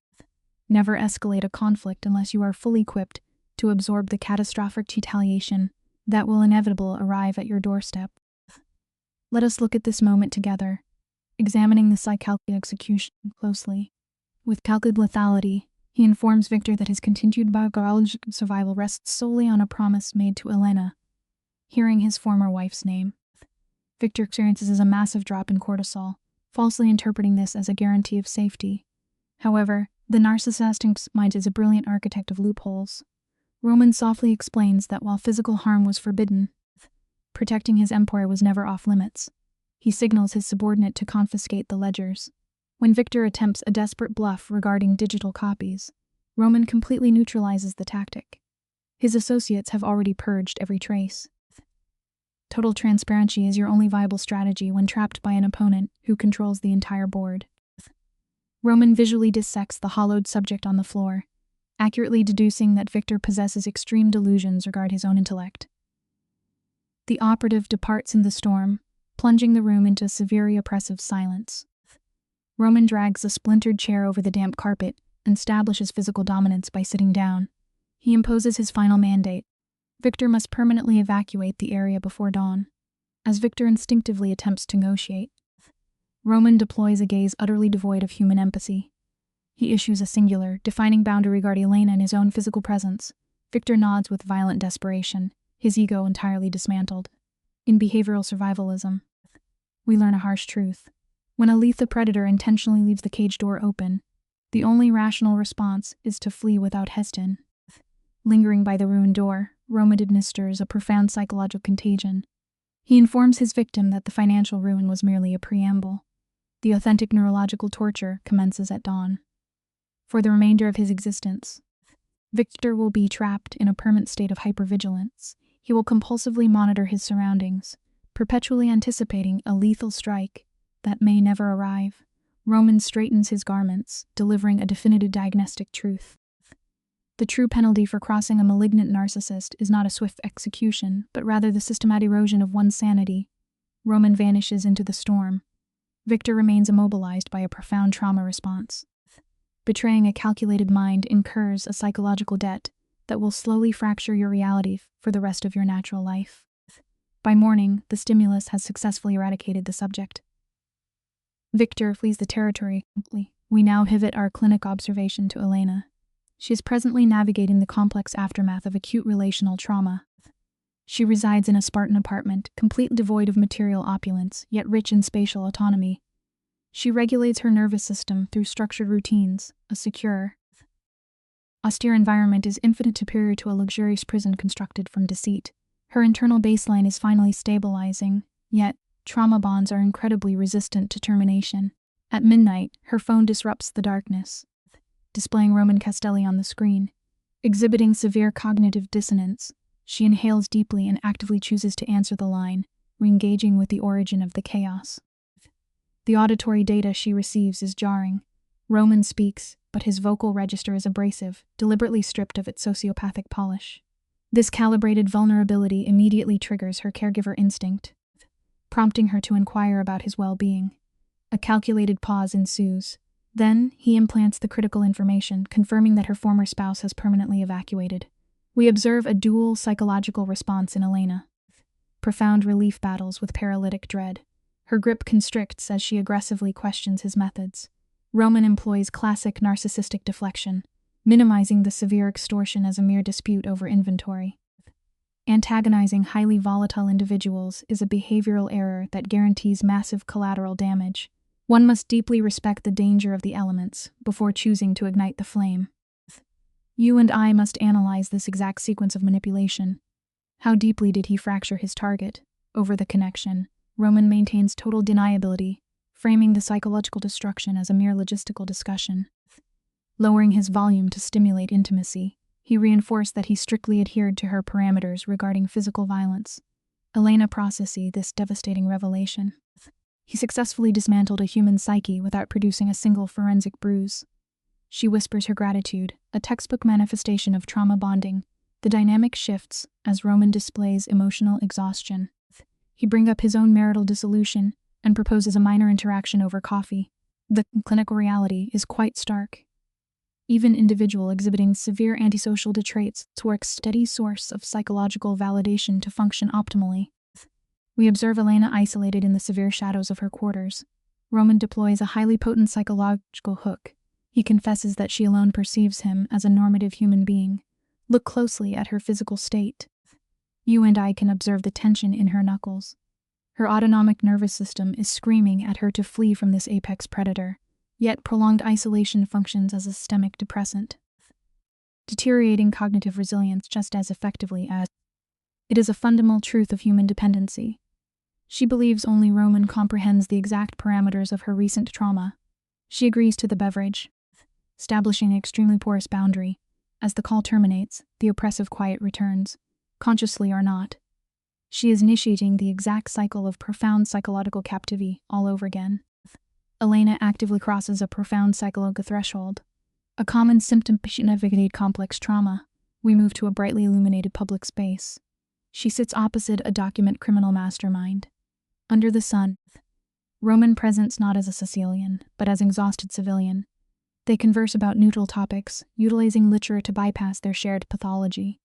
Never escalate a conflict unless you are fully equipped to absorb the catastrophic retaliation that will inevitably arrive at your doorstep. Let us look at this moment together, examining the psychological execution closely. With calculated lethality, he informs Victor that his continued biological survival rests solely on a promise made to Elena. Hearing his former wife's name, Victor experiences a massive drop in cortisol, falsely interpreting this as a guarantee of safety. However, the narcissistic mind is a brilliant architect of loopholes. Roman softly explains that while physical harm was forbidden, protecting his empire was never off limits. He signals his subordinate to confiscate the ledgers. When Victor attempts a desperate bluff regarding digital copies, Roman completely neutralizes the tactic. His associates have already purged every trace. Total transparency is your only viable strategy when trapped by an opponent who controls the entire board. Roman visually dissects the hollowed subject on the floor, accurately deducing that Victor possesses extreme delusions regarding his own intellect. The operative departs in the storm, plunging the room into a severely oppressive silence. Roman drags a splintered chair over the damp carpet and establishes physical dominance by sitting down. He imposes his final mandate. Victor must permanently evacuate the area before dawn. As Victor instinctively attempts to negotiate, Roman deploys a gaze utterly devoid of human empathy. He issues a singular, defining boundary regarding Elena and his own physical presence. Victor nods with violent desperation, his ego entirely dismantled. In behavioral survivalism, we learn a harsh truth. When a lethal predator intentionally leaves the cage door open, the only rational response is to flee without hesitation. Lingering by the ruined door, Roman administers a profound psychological contagion. He informs his victim that the financial ruin was merely a preamble. The authentic neurological torture commences at dawn. For the remainder of his existence, Victor will be trapped in a permanent state of hypervigilance. He will compulsively monitor his surroundings, perpetually anticipating a lethal strike that may never arrive. Roman straightens his garments, delivering a definitive diagnostic truth. The true penalty for crossing a malignant narcissist is not a swift execution, but rather the systematic erosion of one's sanity. Roman vanishes into the storm. Victor remains immobilized by a profound trauma response. Betraying a calculated mind incurs a psychological debt that will slowly fracture your reality for the rest of your natural life. By morning, the stimulus has successfully eradicated the subject. Victor flees the territory. We now pivot our clinic observation to Elena. She is presently navigating the complex aftermath of acute relational trauma. She resides in a Spartan apartment, completely devoid of material opulence, yet rich in spatial autonomy. She regulates her nervous system through structured routines. A secure, austere environment is infinitely superior to a luxurious prison constructed from deceit. Her internal baseline is finally stabilizing, yet trauma bonds are incredibly resistant to termination. At midnight, her phone disrupts the darkness, displaying Roman Castelli on the screen. Exhibiting severe cognitive dissonance, she inhales deeply and actively chooses to answer the line, re-engaging with the origin of the chaos. The auditory data she receives is jarring. Roman speaks, but his vocal register is abrasive, deliberately stripped of its sociopathic polish. This calibrated vulnerability immediately triggers her caregiver instinct, prompting her to inquire about his well-being. A calculated pause ensues. Then, he implants the critical information, confirming that her former spouse has permanently evacuated. We observe a dual psychological response in Elena. Profound relief battles with paralytic dread. Her grip constricts as she aggressively questions his methods. Roman employs classic narcissistic deflection, minimizing the severe extortion as a mere dispute over inventory. Antagonizing highly volatile individuals is a behavioral error that guarantees massive collateral damage. One must deeply respect the danger of the elements before choosing to ignite the flame. You and I must analyze this exact sequence of manipulation. How deeply did he fracture his target? Over the connection, Roman maintains total deniability, framing the psychological destruction as a mere logistical discussion. Lowering his volume to stimulate intimacy, he reinforced that he strictly adhered to her parameters regarding physical violence. Elena processes this devastating revelation. He successfully dismantled a human psyche without producing a single forensic bruise. She whispers her gratitude, a textbook manifestation of trauma bonding. The dynamic shifts as Roman displays emotional exhaustion. He brings up his own marital dissolution and proposes a minor interaction over coffee. The clinical reality is quite stark. Even individual exhibiting severe antisocial traits work steady source of psychological validation to function optimally. We observe Elena isolated in the severe shadows of her quarters. Roman deploys a highly potent psychological hook. He confesses that she alone perceives him as a normative human being. Look closely at her physical state. You and I can observe the tension in her knuckles. Her autonomic nervous system is screaming at her to flee from this apex predator, yet prolonged isolation functions as a systemic depressant, deteriorating cognitive resilience just as effectively as it is a fundamental truth of human dependency. She believes only Roman comprehends the exact parameters of her recent trauma. She agrees to the beverage, establishing an extremely porous boundary. As the call terminates, the oppressive quiet returns, consciously or not. She is initiating the exact cycle of profound psychological captivity all over again. Elena actively crosses a profound psychological threshold. A common symptom of navigated complex trauma. We move to a brightly illuminated public space. She sits opposite a document criminal mastermind. Under the sun, Roman presents not as a Sicilian, but as an exhausted civilian. They converse about neutral topics, utilizing literature to bypass their shared pathology.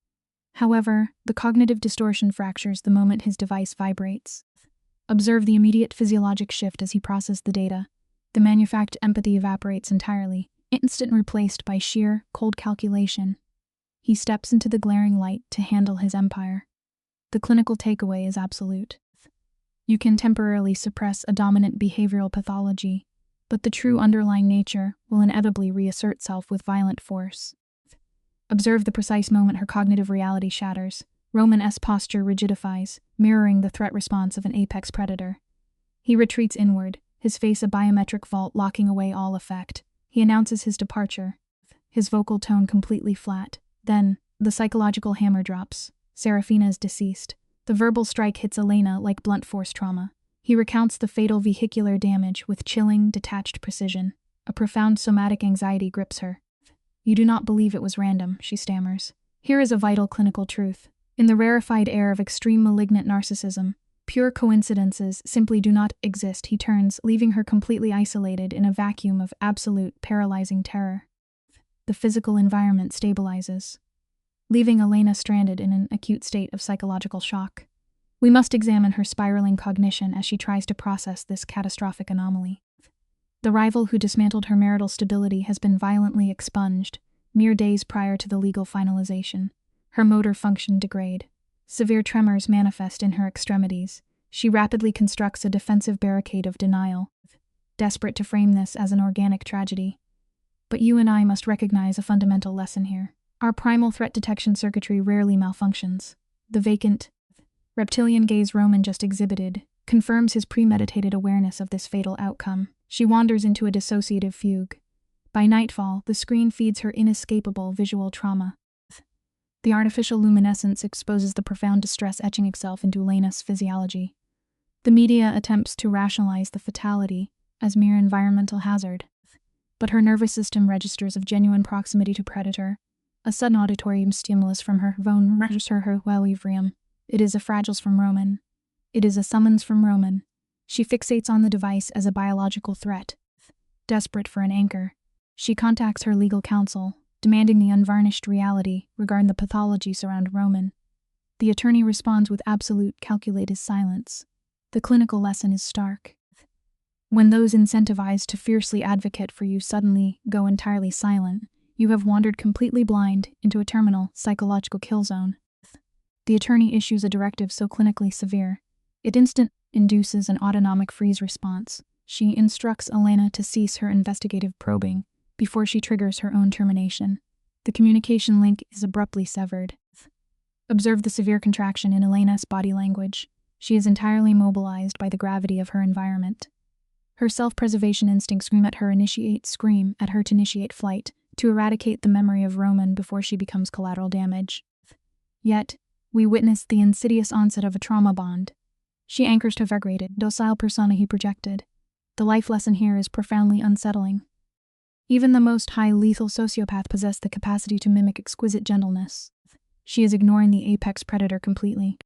However, the cognitive distortion fractures the moment his device vibrates. Observe the immediate physiologic shift as he processes the data. The manufactured empathy evaporates entirely, instantly replaced by sheer, cold calculation. He steps into the glaring light to handle his empire. The clinical takeaway is absolute. You can temporarily suppress a dominant behavioral pathology, but the true underlying nature will inevitably reassert itself with violent force. Observe the precise moment her cognitive reality shatters. Roman's posture rigidifies, mirroring the threat response of an apex predator. He retreats inward, his face a biometric vault locking away all effect. He announces his departure, his vocal tone completely flat. Then, the psychological hammer drops. Serafina is deceased. The verbal strike hits Elena like blunt force trauma. He recounts the fatal vehicular damage with chilling, detached precision. A profound somatic anxiety grips her. You do not believe it was random, she stammers. Here is a vital clinical truth. In the rarefied air of extreme malignant narcissism, pure coincidences simply do not exist. He turns, leaving her completely isolated in a vacuum of absolute, paralyzing terror. The physical environment stabilizes, leaving Elena stranded in an acute state of psychological shock. We must examine her spiraling cognition as she tries to process this catastrophic anomaly. The rival who dismantled her marital stability has been violently expunged, mere days prior to the legal finalization. Her motor function degrade. Severe tremors manifest in her extremities. She rapidly constructs a defensive barricade of denial, desperate to frame this as an organic tragedy. But you and I must recognize a fundamental lesson here. Our primal threat detection circuitry rarely malfunctions. The vacant, reptilian gaze Roman just exhibited confirms his premeditated awareness of this fatal outcome. She wanders into a dissociative fugue, By nightfall, the screen feeds her inescapable visual trauma. The artificial luminescence exposes the profound distress etching itself into Elena's physiology. The media attempts to rationalize the fatality as mere environmental hazard, but her nervous system registers of genuine proximity to predator. A sudden auditory stimulus from her phone registers her equilibrium. It is a fragile from Roman. It is a summons from Roman. She fixates on the device as a biological threat. Desperate for an anchor, she contacts her legal counsel, demanding the unvarnished reality regarding the pathology surrounding Roman. The attorney responds with absolute, calculated silence. The clinical lesson is stark. When those incentivized to fiercely advocate for you suddenly go entirely silent, you have wandered completely blind into a terminal psychological kill zone. The attorney issues a directive so clinically severe, it instantly induces an autonomic freeze response. She instructs Elena to cease her investigative probing before she triggers her own termination. The communication link is abruptly severed. Observe the severe contraction in Elena's body language. She is entirely mobilized by the gravity of her environment. Her self-preservation instincts scream at her to initiate flight, to eradicate the memory of Roman before she becomes collateral damage. Yet, we witness the insidious onset of a trauma bond. She anchors to variegated, docile persona he projected. The life lesson here is profoundly unsettling. Even the most high lethal sociopath possesses the capacity to mimic exquisite gentleness. She is ignoring the apex predator completely.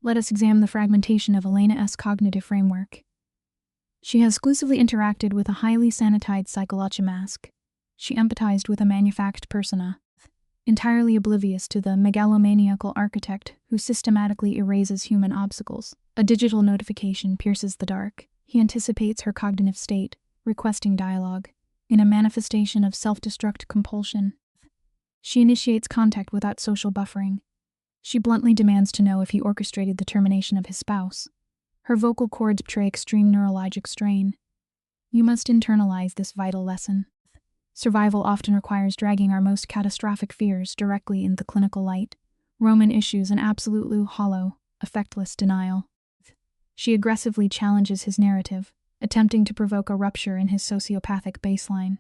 Let us examine the fragmentation of Elena's cognitive framework. She has exclusively interacted with a highly sanitized psychological mask. She empathized with a manufactured persona, entirely oblivious to the megalomaniacal architect who systematically erases human obstacles. A digital notification pierces the dark. He anticipates her cognitive state, requesting dialogue. In a manifestation of self-destruct compulsion, she initiates contact without social buffering. She bluntly demands to know if he orchestrated the termination of his spouse. Her vocal cords betray extreme neurologic strain. You must internalize this vital lesson. Survival often requires dragging our most catastrophic fears directly into the clinical light. Roman issues an absolutely hollow, effectless denial. She aggressively challenges his narrative, attempting to provoke a rupture in his sociopathic baseline.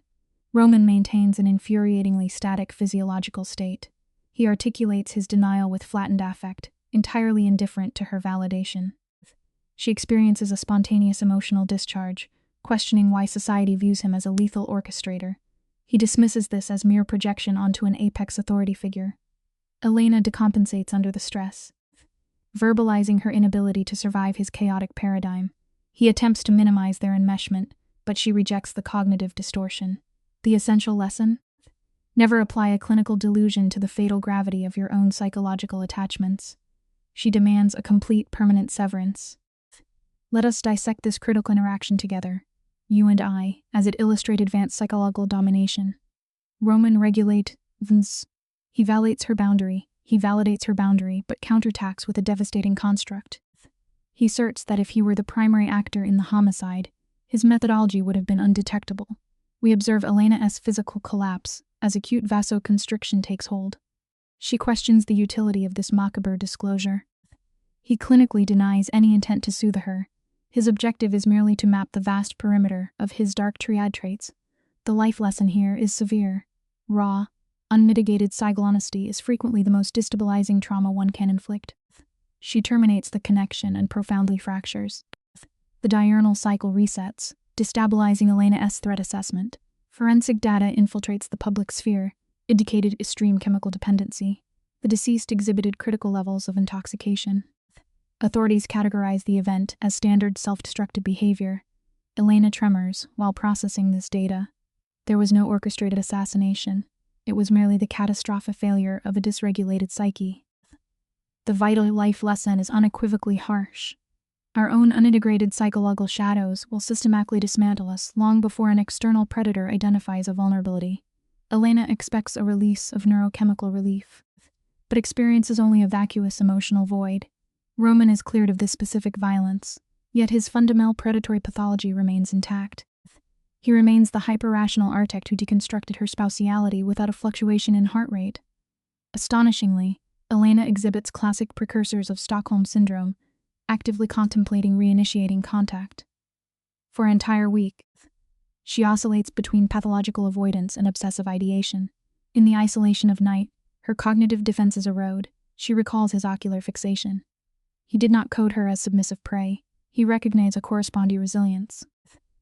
Roman maintains an infuriatingly static physiological state. He articulates his denial with flattened affect, entirely indifferent to her validation. She experiences a spontaneous emotional discharge, questioning why society views him as a lethal orchestrator. He dismisses this as mere projection onto an apex authority figure. Elena decompensates under the stress, verbalizing her inability to survive his chaotic paradigm. He attempts to minimize their enmeshment, but she rejects the cognitive distortion. The essential lesson? Never apply a clinical delusion to the fatal gravity of your own psychological attachments. She demands a complete, permanent severance. Let us dissect this critical interaction together, you and I, as it illustrates advanced psychological domination. Roman regulates. He validates her boundary, but counterattacks with a devastating construct. He asserts that if he were the primary actor in the homicide, his methodology would have been undetectable. We observe Elena's physical collapse as acute vasoconstriction takes hold. She questions the utility of this macabre disclosure. He clinically denies any intent to soothe her. His objective is merely to map the vast perimeter of his dark triad traits. The life lesson here is severe. Raw, unmitigated psychohonesty is frequently the most destabilizing trauma one can inflict. She terminates the connection and profoundly fractures. The diurnal cycle resets, destabilizing Elena's threat assessment. Forensic data infiltrates the public sphere, indicated extreme chemical dependency. The deceased exhibited critical levels of intoxication. Authorities categorize the event as standard self-destructive behavior. Elena tremors while processing this data. There was no orchestrated assassination. It was merely the catastrophic failure of a dysregulated psyche. The vital life lesson is unequivocally harsh. Our own unintegrated psychological shadows will systematically dismantle us long before an external predator identifies a vulnerability. Elena expects a release of neurochemical relief, but experiences only a vacuous emotional void. Roman is cleared of this specific violence, yet his fundamental predatory pathology remains intact. He remains the hyper-rational architect who deconstructed her spousiality without a fluctuation in heart rate. Astonishingly, Elena exhibits classic precursors of Stockholm Syndrome, actively contemplating reinitiating contact. For an entire week, She oscillates between pathological avoidance and obsessive ideation. In the isolation of night, her cognitive defenses erode. She recalls his ocular fixation. He did not code her as submissive prey. He recognized a corresponding resilience.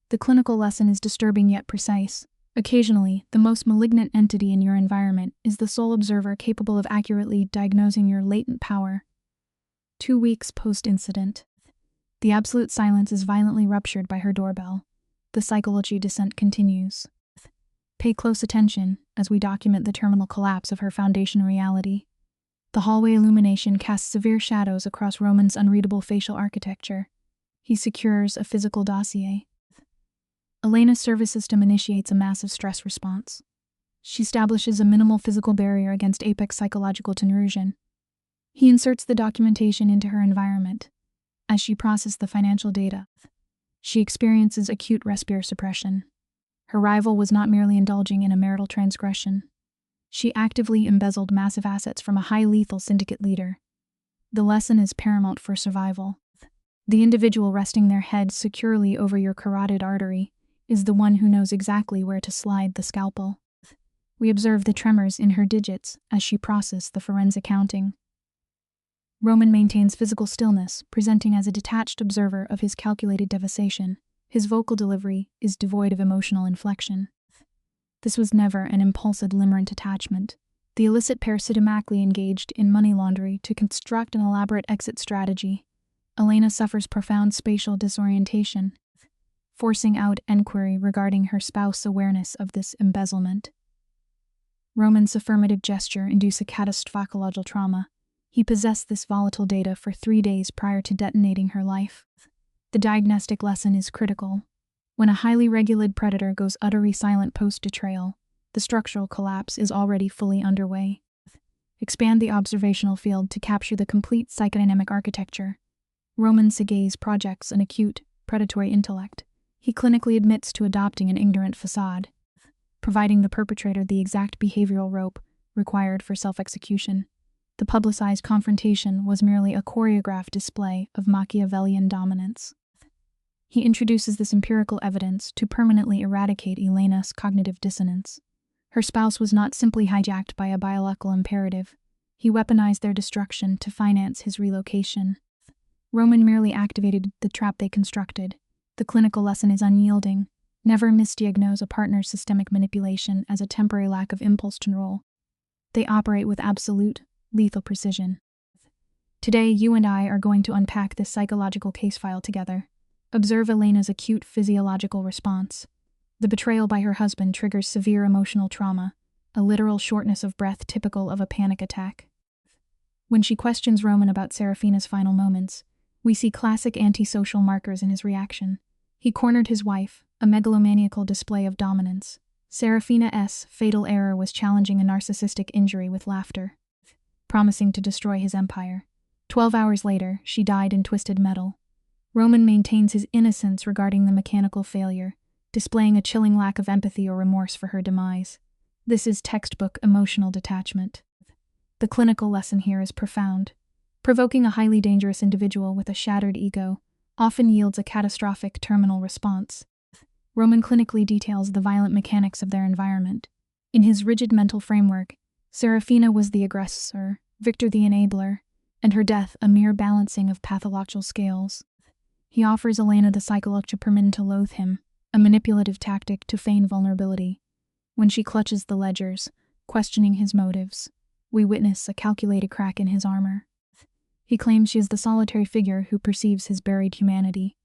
The clinical lesson is disturbing yet precise. Occasionally, the most malignant entity in your environment is the sole observer capable of accurately diagnosing your latent power. 2 weeks post-incident. The absolute silence is violently ruptured by her doorbell. The psychology descent continues. Pay close attention as we document the terminal collapse of her foundation reality. The hallway illumination casts severe shadows across Roman's unreadable facial architecture. He secures a physical dossier. Elena's service system initiates a massive stress response. She establishes a minimal physical barrier against apex psychological intrusion. He inserts the documentation into her environment. As she processes the financial data, she experiences acute respiratory suppression. Her rival was not merely indulging in a marital transgression. She actively embezzled massive assets from a high-lethal syndicate leader. The lesson is paramount for survival. The individual resting their head securely over your carotid artery is the one who knows exactly where to slide the scalpel. We observe the tremors in her digits as she processes the forensic counting. Roman maintains physical stillness, presenting as a detached observer of his calculated devastation. His vocal delivery is devoid of emotional inflection. This was never an impulsive limerent attachment. The illicit pair systematically engaged in money laundering to construct an elaborate exit strategy. Elena suffers profound spatial disorientation, forcing out enquiry regarding her spouse's awareness of this embezzlement. Roman's affirmative gesture induced a catastrophological trauma. He possessed this volatile data for 3 days prior to detonating her life. The diagnostic lesson is critical. When a highly regulated predator goes utterly silent post-betrayal, the structural collapse is already fully underway. Expand the observational field to capture the complete psychodynamic architecture. Roman Segays projects an acute, predatory intellect. He clinically admits to adopting an ignorant facade, providing the perpetrator the exact behavioral rope required for self-execution. The publicized confrontation was merely a choreographed display of Machiavellian dominance. He introduces this empirical evidence to permanently eradicate Elena's cognitive dissonance. Her spouse was not simply hijacked by a biological imperative. He weaponized their destruction to finance his relocation. Roman merely activated the trap they constructed. The clinical lesson is unyielding. Never misdiagnose a partner's systemic manipulation as a temporary lack of impulse control. They operate with absolute, lethal precision. Today, you and I are going to unpack this psychological case file together. Observe Elena's acute physiological response. The betrayal by her husband triggers severe emotional trauma, a literal shortness of breath typical of a panic attack. When she questions Roman about Serafina's final moments, we see classic antisocial markers in his reaction. He cornered his wife, a megalomaniacal display of dominance. Serafina's fatal error was challenging a narcissistic injury with laughter, promising to destroy his empire. 12 hours later, she died in twisted metal. Roman maintains his innocence regarding the mechanical failure, displaying a chilling lack of empathy or remorse for her demise. This is textbook emotional detachment. The clinical lesson here is profound. Provoking a highly dangerous individual with a shattered ego often yields a catastrophic terminal response. Roman clinically details the violent mechanics of their environment. In his rigid mental framework, Serafina was the aggressor, Victor the enabler, and her death a mere balancing of pathological scales. He offers Elena the psychological permission to loathe him, a manipulative tactic to feign vulnerability. When she clutches the ledgers, questioning his motives, we witness a calculated crack in his armor. He claims she is the solitary figure who perceives his buried humanity.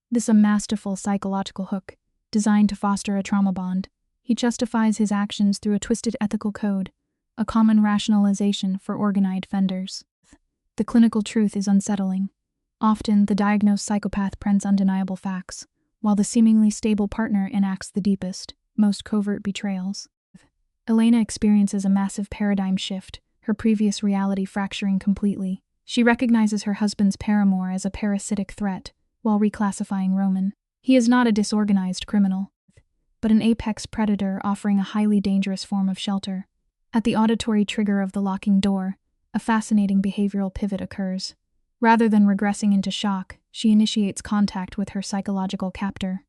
This is a masterful psychological hook, designed to foster a trauma bond. He justifies his actions through a twisted ethical code, a common rationalization for organized offenders. The clinical truth is unsettling. Often, the diagnosed psychopath presents undeniable facts, while the seemingly stable partner enacts the deepest, most covert betrayals. Elena experiences a massive paradigm shift, her previous reality fracturing completely. She recognizes her husband's paramour as a parasitic threat, while reclassifying Roman. He is not a disorganized criminal, but an apex predator offering a highly dangerous form of shelter. At the auditory trigger of the locking door, a fascinating behavioral pivot occurs. Rather than regressing into shock, she initiates contact with her psychological captor.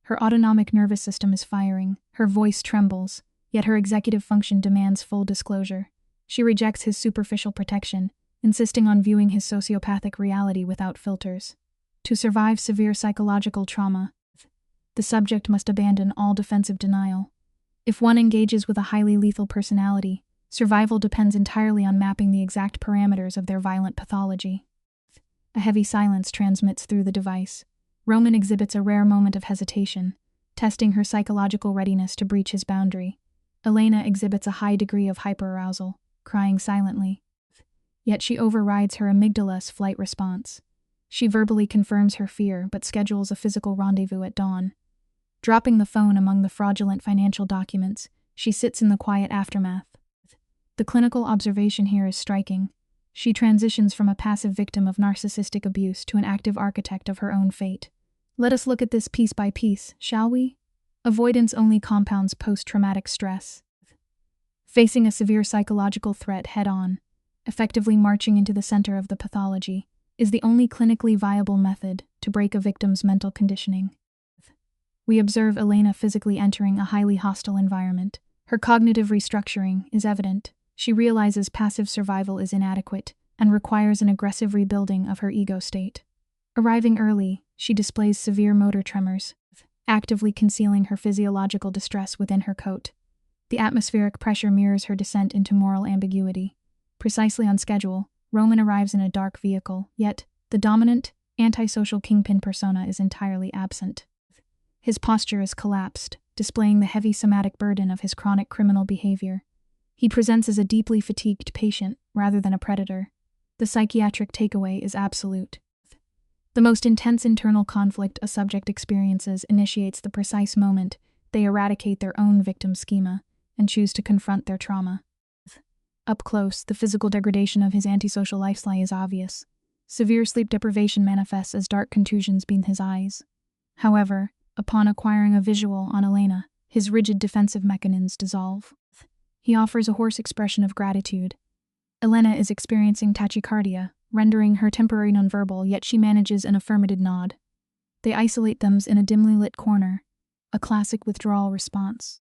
Her autonomic nervous system is firing, her voice trembles, yet her executive function demands full disclosure. She rejects his superficial protection, insisting on viewing his sociopathic reality without filters. To survive severe psychological trauma, the subject must abandon all defensive denial. If one engages with a highly lethal personality, survival depends entirely on mapping the exact parameters of their violent pathology. A heavy silence transmits through the device. Roman exhibits a rare moment of hesitation, testing her psychological readiness to breach his boundary. Elena exhibits a high degree of hyperarousal, crying silently. Yet she overrides her amygdala's flight response. She verbally confirms her fear but schedules a physical rendezvous at dawn. Dropping the phone among the fraudulent financial documents, she sits in the quiet aftermath. The clinical observation here is striking. She transitions from a passive victim of narcissistic abuse to an active architect of her own fate. Let us look at this piece by piece, shall we? Avoidance only compounds post-traumatic stress. Facing a severe psychological threat head-on, effectively marching into the center of the pathology, is the only clinically viable method to break a victim's mental conditioning. We observe Elena physically entering a highly hostile environment. Her cognitive restructuring is evident. She realizes passive survival is inadequate and requires an aggressive rebuilding of her ego state. Arriving early, she displays severe motor tremors, actively concealing her physiological distress within her coat. The atmospheric pressure mirrors her descent into moral ambiguity. Precisely on schedule, Roman arrives in a dark vehicle, yet the dominant, antisocial kingpin persona is entirely absent. His posture is collapsed, displaying the heavy somatic burden of his chronic criminal behavior. He presents as a deeply fatigued patient rather than a predator. The psychiatric takeaway is absolute. The most intense internal conflict a subject experiences initiates the precise moment they eradicate their own victim schema and choose to confront their trauma. Up close, the physical degradation of his antisocial lifestyle is obvious. Severe sleep deprivation manifests as dark contusions beneath his eyes. However, upon acquiring a visual on Elena, his rigid defensive mechanisms dissolve. He offers a hoarse expression of gratitude. Elena is experiencing tachycardia, rendering her temporary nonverbal, yet she manages an affirmative nod. They isolate them in a dimly lit corner, a classic withdrawal response.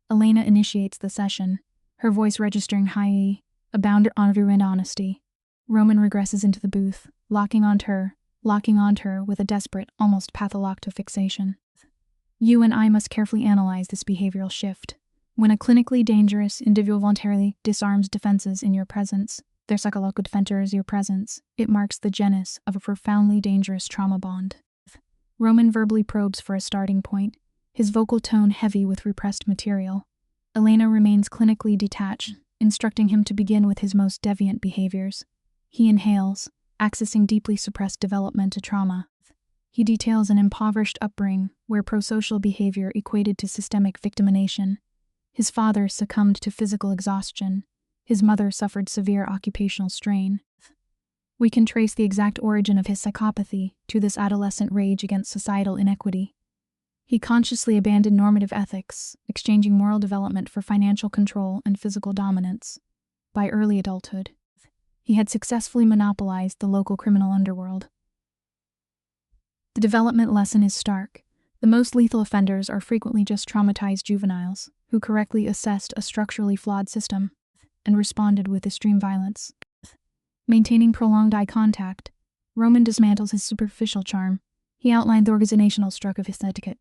Elena initiates the session, her voice registering high, a bound on and honesty. Roman regresses into the booth, locking onto her with a desperate, almost pathological fixation. You and I must carefully analyze this behavioral shift. When a clinically dangerous individual voluntarily disarms defenses in your presence, their psychological defenders your presence, it marks the genesis of a profoundly dangerous trauma bond. Roman verbally probes for a starting point, his vocal tone heavy with repressed material. Elena remains clinically detached, instructing him to begin with his most deviant behaviors. He inhales, accessing deeply suppressed developmental trauma. He details an impoverished upbringing where prosocial behavior equated to systemic victimization. His father succumbed to physical exhaustion. His mother suffered severe occupational strain. We can trace the exact origin of his psychopathy to this adolescent rage against societal inequity. He consciously abandoned normative ethics, exchanging moral development for financial control and physical dominance. By early adulthood, he had successfully monopolized the local criminal underworld. The development lesson is stark. The most lethal offenders are frequently just traumatized juveniles who correctly assessed a structurally flawed system and responded with extreme violence. Maintaining prolonged eye contact, Roman dismantles his superficial charm. He outlined the organizational structure of his etiquette.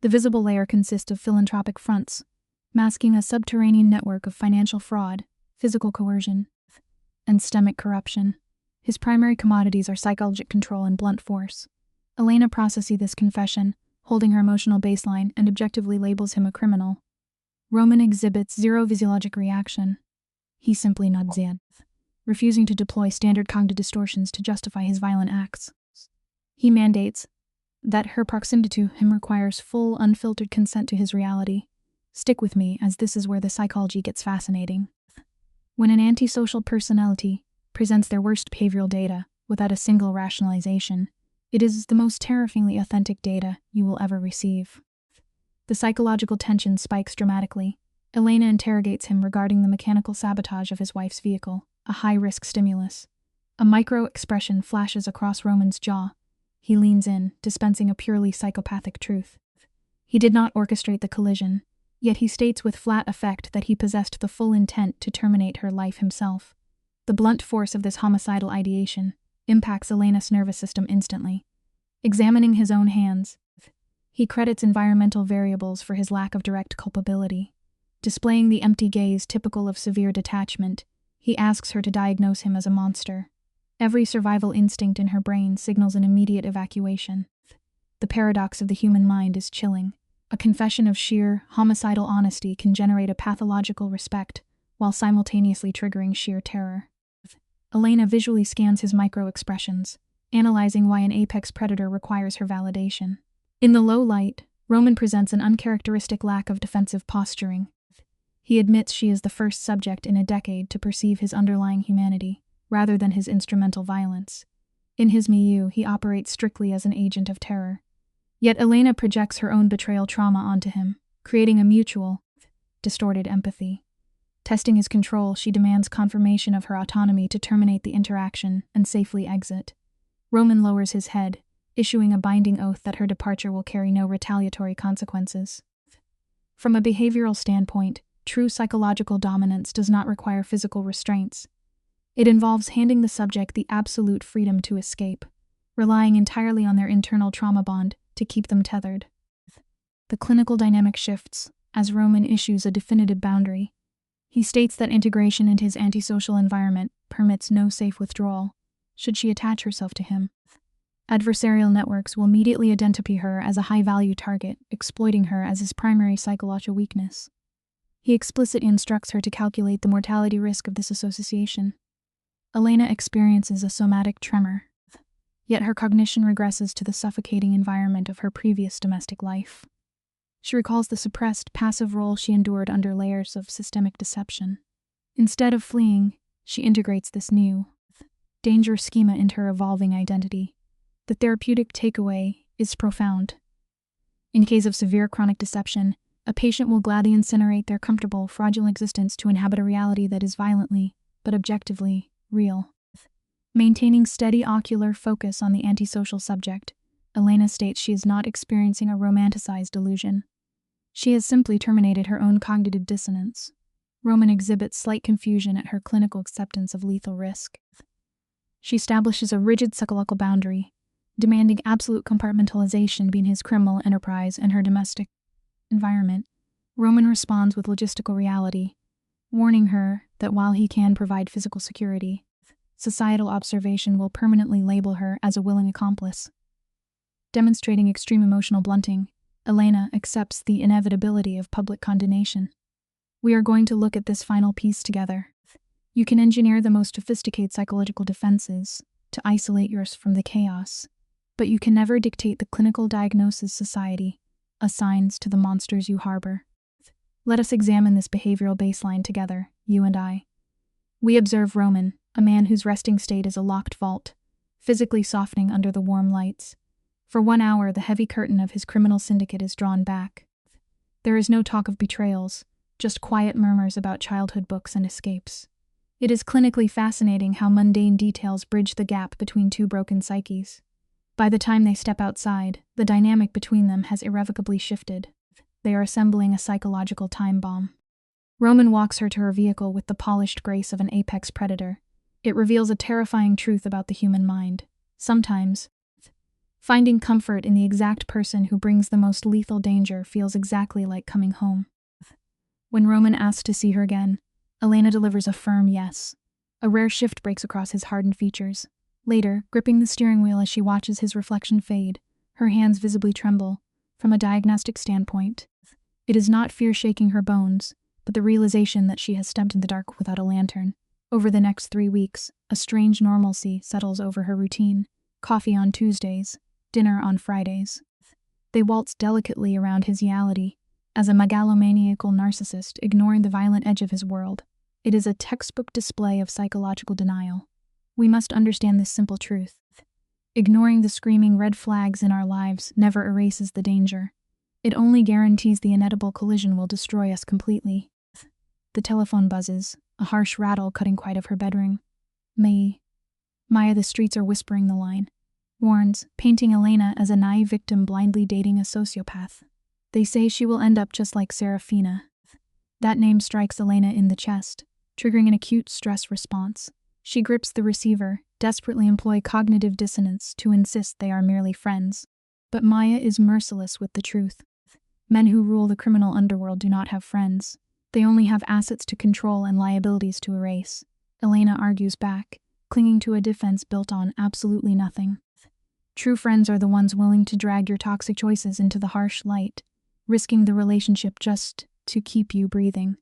The visible layer consists of philanthropic fronts, masking a subterranean network of financial fraud, physical coercion, and systemic corruption. His primary commodities are psychological control and blunt force. Elena processes this confession, holding her emotional baseline, and objectively labels him a criminal. Roman exhibits zero physiologic reaction. He simply nods in, refusing to deploy standard cognitive distortions to justify his violent acts. He mandates that her proximity to him requires full, unfiltered consent to his reality. Stick with me, as this is where the psychology gets fascinating. When an antisocial personality presents their worst behavioral data without a single rationalization, it is the most terrifyingly authentic data you will ever receive. The psychological tension spikes dramatically. Elena interrogates him regarding the mechanical sabotage of his wife's vehicle, a high-risk stimulus. A micro-expression flashes across Roman's jaw, He leans in, dispensing a purely psychopathic truth. He did not orchestrate the collision, yet he states with flat effect that he possessed the full intent to terminate her life himself. The blunt force of this homicidal ideation impacts Elena's nervous system instantly. Examining his own hands, he credits environmental variables for his lack of direct culpability. Displaying the empty gaze typical of severe detachment, he asks her to diagnose him as a monster. Every survival instinct in her brain signals an immediate evacuation. The paradox of the human mind is chilling. A confession of sheer, homicidal honesty can generate a pathological respect, while simultaneously triggering sheer terror. Elena visually scans his micro-expressions, analyzing why an apex predator requires her validation. In the low light, Roman presents an uncharacteristic lack of defensive posturing. He admits she is the first subject in a decade to perceive his underlying humanity, rather than his instrumental violence. In his milieu, he operates strictly as an agent of terror. Yet Elena projects her own betrayal trauma onto him, creating a mutual, distorted empathy. Testing his control, she demands confirmation of her autonomy to terminate the interaction and safely exit. Roman lowers his head, issuing a binding oath that her departure will carry no retaliatory consequences. From a behavioral standpoint, true psychological dominance does not require physical restraints. It involves handing the subject the absolute freedom to escape, relying entirely on their internal trauma bond to keep them tethered. The clinical dynamic shifts as Roman issues a definitive boundary. He states that integration into his antisocial environment permits no safe withdrawal, should she attach herself to him. Adversarial networks will immediately identify her as a high-value target, exploiting her as his primary psychological weakness. He explicitly instructs her to calculate the mortality risk of this association. Elena experiences a somatic tremor, yet her cognition regresses to the suffocating environment of her previous domestic life. She recalls the suppressed, passive role she endured under layers of systemic deception. Instead of fleeing, she integrates this new, dangerous schema into her evolving identity. The therapeutic takeaway is profound. In case of severe chronic deception, a patient will gladly incinerate their comfortable, fraudulent existence to inhabit a reality that is violently, but objectively, real. Maintaining steady ocular focus on the antisocial subject, Elena states she is not experiencing a romanticized delusion. She has simply terminated her own cognitive dissonance. Roman exhibits slight confusion at her clinical acceptance of lethal risk. She establishes a rigid psychological boundary, demanding absolute compartmentalization between his criminal enterprise and her domestic environment. Roman responds with logistical reality, warning her that while he can provide physical security, societal observation will permanently label her as a willing accomplice. Demonstrating extreme emotional blunting, Elena accepts the inevitability of public condemnation. We are going to look at this final piece together. You can engineer the most sophisticated psychological defenses to isolate yours from the chaos, but you can never dictate the clinical diagnosis society assigns to the monsters you harbor. Let us examine this behavioral baseline together, you and I. We observe Roman, a man whose resting state is a locked vault, physically softening under the warm lights. For 1 hour, the heavy curtain of his criminal syndicate is drawn back. There is no talk of betrayals, just quiet murmurs about childhood books and escapes. It is clinically fascinating how mundane details bridge the gap between two broken psyches. By the time they step outside, the dynamic between them has irrevocably shifted. They are assembling a psychological time bomb. Roman walks her to her vehicle with the polished grace of an apex predator. It reveals a terrifying truth about the human mind. Sometimes, finding comfort in the exact person who brings the most lethal danger feels exactly like coming home. When Roman asks to see her again, Elena delivers a firm yes. A rare shift breaks across his hardened features. Later, gripping the steering wheel as she watches his reflection fade, her hands visibly tremble. From a diagnostic standpoint, it is not fear shaking her bones, but the realization that she has stepped in the dark without a lantern. Over the next 3 weeks, a strange normalcy settles over her routine. Coffee on Tuesdays, dinner on Fridays. They waltz delicately around his reality, as a megalomaniacal narcissist ignoring the violent edge of his world. It is a textbook display of psychological denial. We must understand this simple truth. Ignoring the screaming red flags in our lives never erases the danger. It only guarantees the inevitable collision will destroy us completely. The telephone buzzes, a harsh rattle cutting quiet of her bedroom. Maya, the streets are whispering the line. warns, painting Elena as a naive victim blindly dating a sociopath. They say she will end up just like Serafina. That name strikes Elena in the chest, triggering an acute stress response. She grips the receiver, desperately employ cognitive dissonance to insist they are merely friends. But Maya is merciless with the truth. Men who rule the criminal underworld do not have friends. They only have assets to control and liabilities to erase. Elena argues back, clinging to a defense built on absolutely nothing. True friends are the ones willing to drag your toxic choices into the harsh light, risking the relationship just to keep you breathing.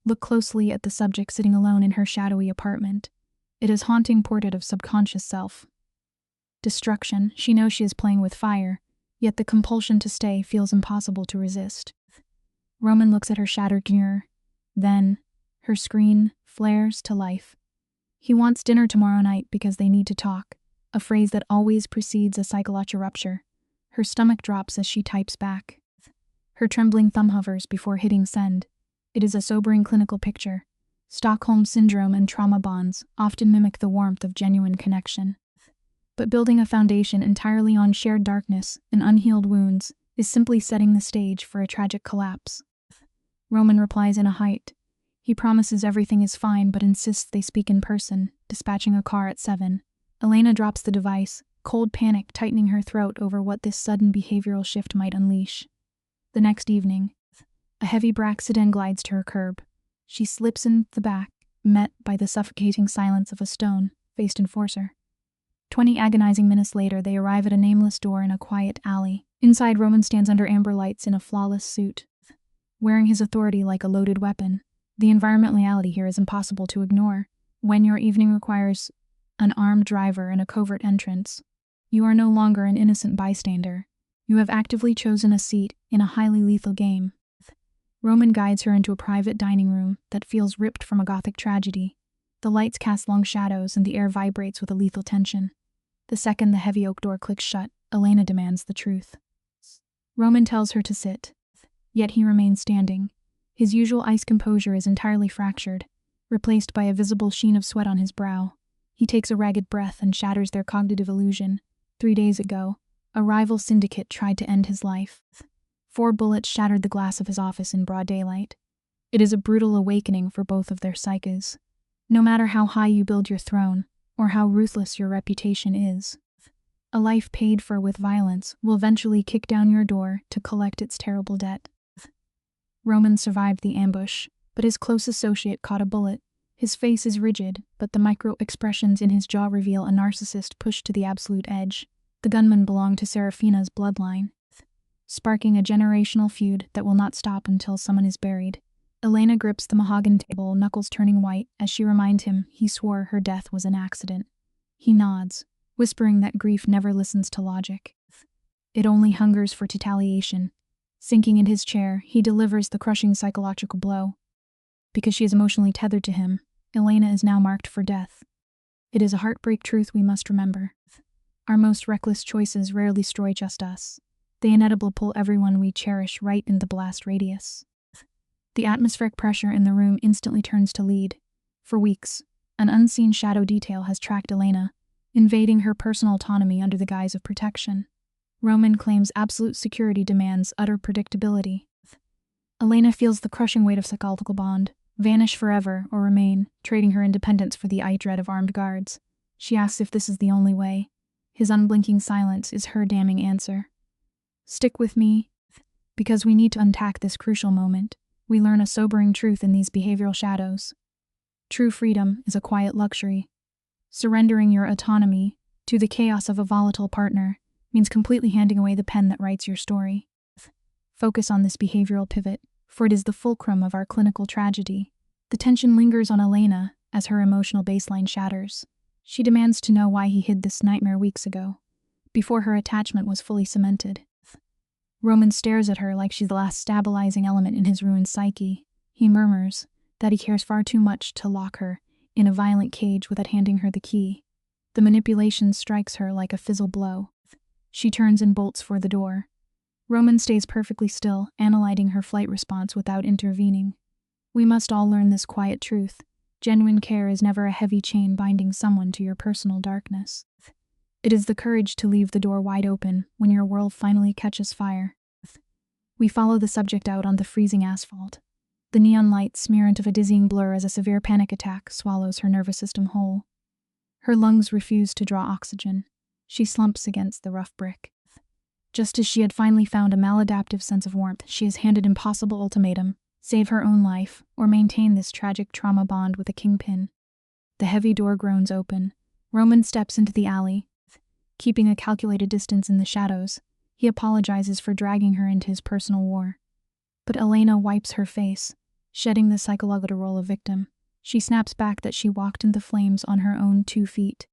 Look closely at the subject sitting alone in her shadowy apartment. It is a haunting portrait of subconscious self. Destruction, she knows she is playing with fire, yet the compulsion to stay feels impossible to resist. Roman looks at her shattered mirror. Then, her screen flares to life. He wants dinner tomorrow night because they need to talk, a phrase that always precedes a psychological rupture. Her stomach drops as she types back. Her trembling thumb hovers before hitting send. It is a sobering clinical picture. Stockholm Syndrome and trauma bonds often mimic the warmth of genuine connection. But building a foundation entirely on shared darkness and unhealed wounds is simply setting the stage for a tragic collapse. Roman replies in a height. He promises everything is fine but insists they speak in person, dispatching a car at 7. Elena drops the device, cold panic tightening her throat over what this sudden behavioral shift might unleash. The next evening, a heavy black sedan glides to her curb. She slips in the back, met by the suffocating silence of a stone-faced enforcer. 20 agonizing minutes later, they arrive at a nameless door in a quiet alley. Inside, Roman stands under amber lights in a flawless suit, wearing his authority like a loaded weapon. The environmental reality here is impossible to ignore. When your evening requires an armed driver and a covert entrance, you are no longer an innocent bystander. You have actively chosen a seat in a highly lethal game. Roman guides her into a private dining room that feels ripped from a gothic tragedy. The lights cast long shadows and the air vibrates with a lethal tension. The second the heavy oak door clicks shut, Elena demands the truth. Roman tells her to sit, yet he remains standing. His usual ice composure is entirely fractured, replaced by a visible sheen of sweat on his brow. He takes a ragged breath and shatters their cognitive illusion. 3 days ago, a rival syndicate tried to end his life. 4 bullets shattered the glass of his office in broad daylight. It is a brutal awakening for both of their psyches. No matter how high you build your throne, or how ruthless your reputation is, a life paid for with violence will eventually kick down your door to collect its terrible debt. Roman survived the ambush, but his close associate caught a bullet. His face is rigid, but the micro-expressions in his jaw reveal a narcissist pushed to the absolute edge. The gunman belonged to Serafina's bloodline, sparking a generational feud that will not stop until someone is buried. Elena grips the mahogany table, knuckles turning white, as she reminds him he swore her death was an accident. He nods, whispering that grief never listens to logic. It only hungers for retaliation. Sinking in his chair, he delivers the crushing psychological blow. Because she is emotionally tethered to him, Elena is now marked for death. It is a heartbreak truth we must remember. Our most reckless choices rarely destroy just us. They inevitably pull everyone we cherish right in the blast radius. The atmospheric pressure in the room instantly turns to lead. For weeks, an unseen shadow detail has tracked Elena, invading her personal autonomy under the guise of protection. Roman claims absolute security demands utter predictability. Elena feels the crushing weight of psychological bond, vanish forever or remain, trading her independence for the dread of armed guards. She asks if this is the only way. His unblinking silence is her damning answer. Stick with me, because we need to unpack this crucial moment. We learn a sobering truth in these behavioral shadows. True freedom is a quiet luxury. Surrendering your autonomy to the chaos of a volatile partner means completely handing away the pen that writes your story. Focus on this behavioral pivot, for it is the fulcrum of our clinical tragedy. The tension lingers on Elena as her emotional baseline shatters. She demands to know why he hid this nightmare weeks ago, before her attachment was fully cemented. Roman stares at her like she's the last stabilizing element in his ruined psyche. He murmurs that he cares far too much to lock her in a violent cage without handing her the key. The manipulation strikes her like a fizzle blow. She turns and bolts for the door. Roman stays perfectly still, analyzing her flight response without intervening. We must all learn this quiet truth. Genuine care is never a heavy chain binding someone to your personal darkness. It is the courage to leave the door wide open when your world finally catches fire. We follow the subject out on the freezing asphalt. The neon lights smear into a dizzying blur as a severe panic attack swallows her nervous system whole. Her lungs refuse to draw oxygen. She slumps against the rough brick. Just as she had finally found a maladaptive sense of warmth, she is handed an impossible ultimatum: save her own life, or maintain this tragic trauma bond with a kingpin. The heavy door groans open. Roman steps into the alley. Keeping a calculated distance in the shadows, he apologizes for dragging her into his personal war. But Elena wipes her face, shedding the psychological role of victim. She snaps back that she walked into flames on her own 2 feet.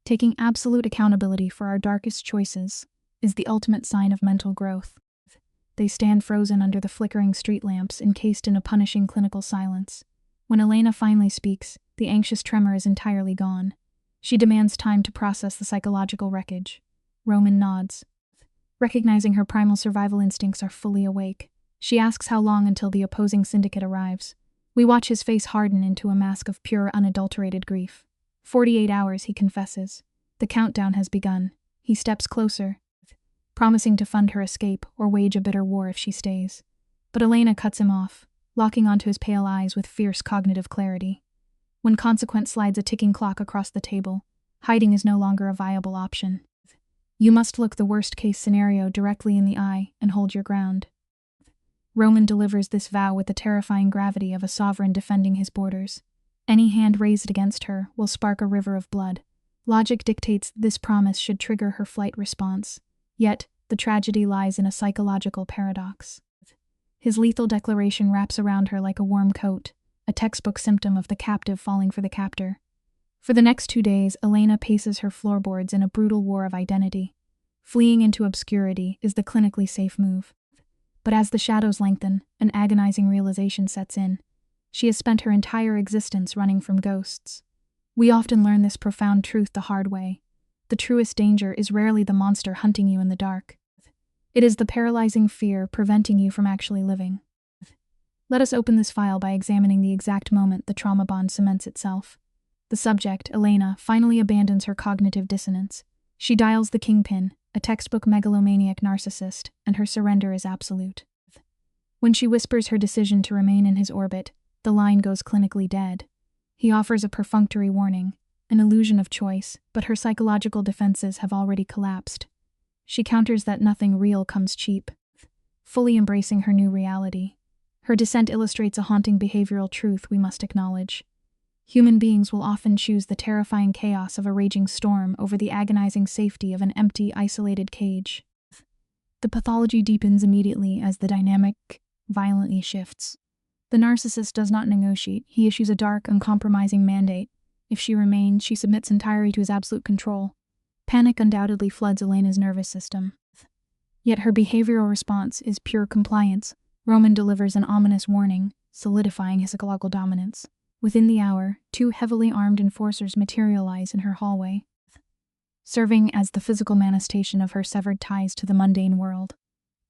Taking absolute accountability for our darkest choices is the ultimate sign of mental growth. They stand frozen under the flickering street lamps, encased in a punishing clinical silence. When Elena finally speaks, the anxious tremor is entirely gone. She demands time to process the psychological wreckage. Roman nods. Recognizing her primal survival instincts are fully awake, she asks how long until the opposing syndicate arrives. We watch his face harden into a mask of pure, unadulterated grief. 48 hours, he confesses. The countdown has begun. He steps closer, promising to fund her escape or wage a bitter war if she stays. But Elena cuts him off, locking onto his pale eyes with fierce cognitive clarity. When consequence slides a ticking clock across the table, hiding is no longer a viable option. You must look the worst-case scenario directly in the eye and hold your ground. Roman delivers this vow with the terrifying gravity of a sovereign defending his borders. Any hand raised against her will spark a river of blood. Logic dictates this promise should trigger her flight response. Yet, the tragedy lies in a psychological paradox. His lethal declaration wraps around her like a warm coat, a textbook symptom of the captive falling for the captor. For the next 2 days, Elena paces her floorboards in a brutal war of identity. Fleeing into obscurity is the clinically safe move. But as the shadows lengthen, an agonizing realization sets in. She has spent her entire existence running from ghosts. We often learn this profound truth the hard way. The truest danger is rarely the monster hunting you in the dark. It is the paralyzing fear preventing you from actually living. Let us open this file by examining the exact moment the trauma bond cements itself. The subject, Elena, finally abandons her cognitive dissonance. She dials the kingpin, a textbook megalomaniac narcissist, and her surrender is absolute. When she whispers her decision to remain in his orbit, the line goes clinically dead. He offers a perfunctory warning, an illusion of choice, but her psychological defenses have already collapsed. She counters that nothing real comes cheap, fully embracing her new reality. Her dissent illustrates a haunting behavioral truth we must acknowledge. Human beings will often choose the terrifying chaos of a raging storm over the agonizing safety of an empty, isolated cage. The pathology deepens immediately as the dynamic violently shifts. The narcissist does not negotiate. He issues a dark, uncompromising mandate. If she remains, she submits entirely to his absolute control. Panic undoubtedly floods Elena's nervous system. Yet her behavioral response is pure compliance. Roman delivers an ominous warning, solidifying his psychological dominance. Within the hour, 2 heavily armed enforcers materialize in her hallway, serving as the physical manifestation of her severed ties to the mundane world.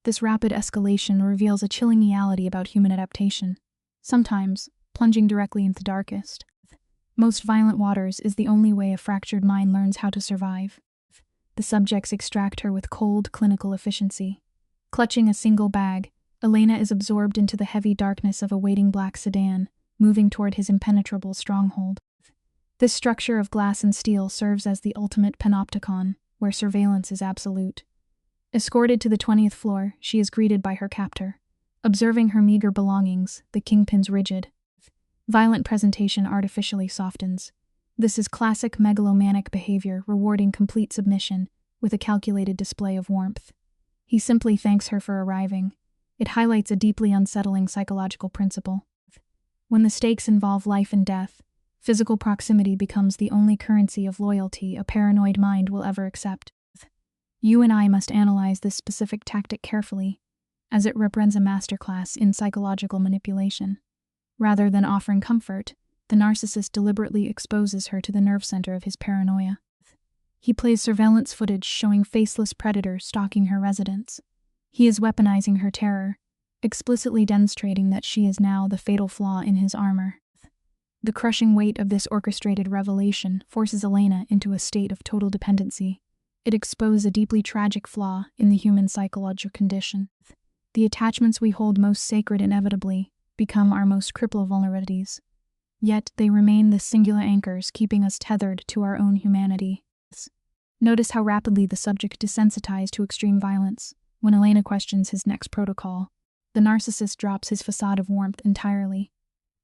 This rapid escalation reveals a chilling reality about human adaptation, sometimes plunging directly into the darkest, most violent waters is the only way a fractured mind learns how to survive. The subjects extract her with cold, clinical efficiency. Clutching a single bag, Elena is absorbed into the heavy darkness of a waiting black sedan, moving toward his impenetrable stronghold. This structure of glass and steel serves as the ultimate panopticon, where surveillance is absolute. Escorted to the 20th floor, she is greeted by her captor. Observing her meager belongings, the kingpin's rigid, violent presentation artificially softens. This is classic megalomaniac behavior, rewarding complete submission with a calculated display of warmth. He simply thanks her for arriving. It highlights a deeply unsettling psychological principle. When the stakes involve life and death, physical proximity becomes the only currency of loyalty a paranoid mind will ever accept. You and I must analyze this specific tactic carefully, as it represents a masterclass in psychological manipulation. Rather than offering comfort, the narcissist deliberately exposes her to the nerve center of his paranoia. He plays surveillance footage showing faceless predators stalking her residence. He is weaponizing her terror, explicitly demonstrating that she is now the fatal flaw in his armor. The crushing weight of this orchestrated revelation forces Elena into a state of total dependency. It exposed a deeply tragic flaw in the human psychological condition. The attachments we hold most sacred inevitably become our most crippling vulnerabilities. Yet they remain the singular anchors keeping us tethered to our own humanity. Notice how rapidly the subject desensitized to extreme violence. When Elena questions his next protocol, the narcissist drops his facade of warmth entirely.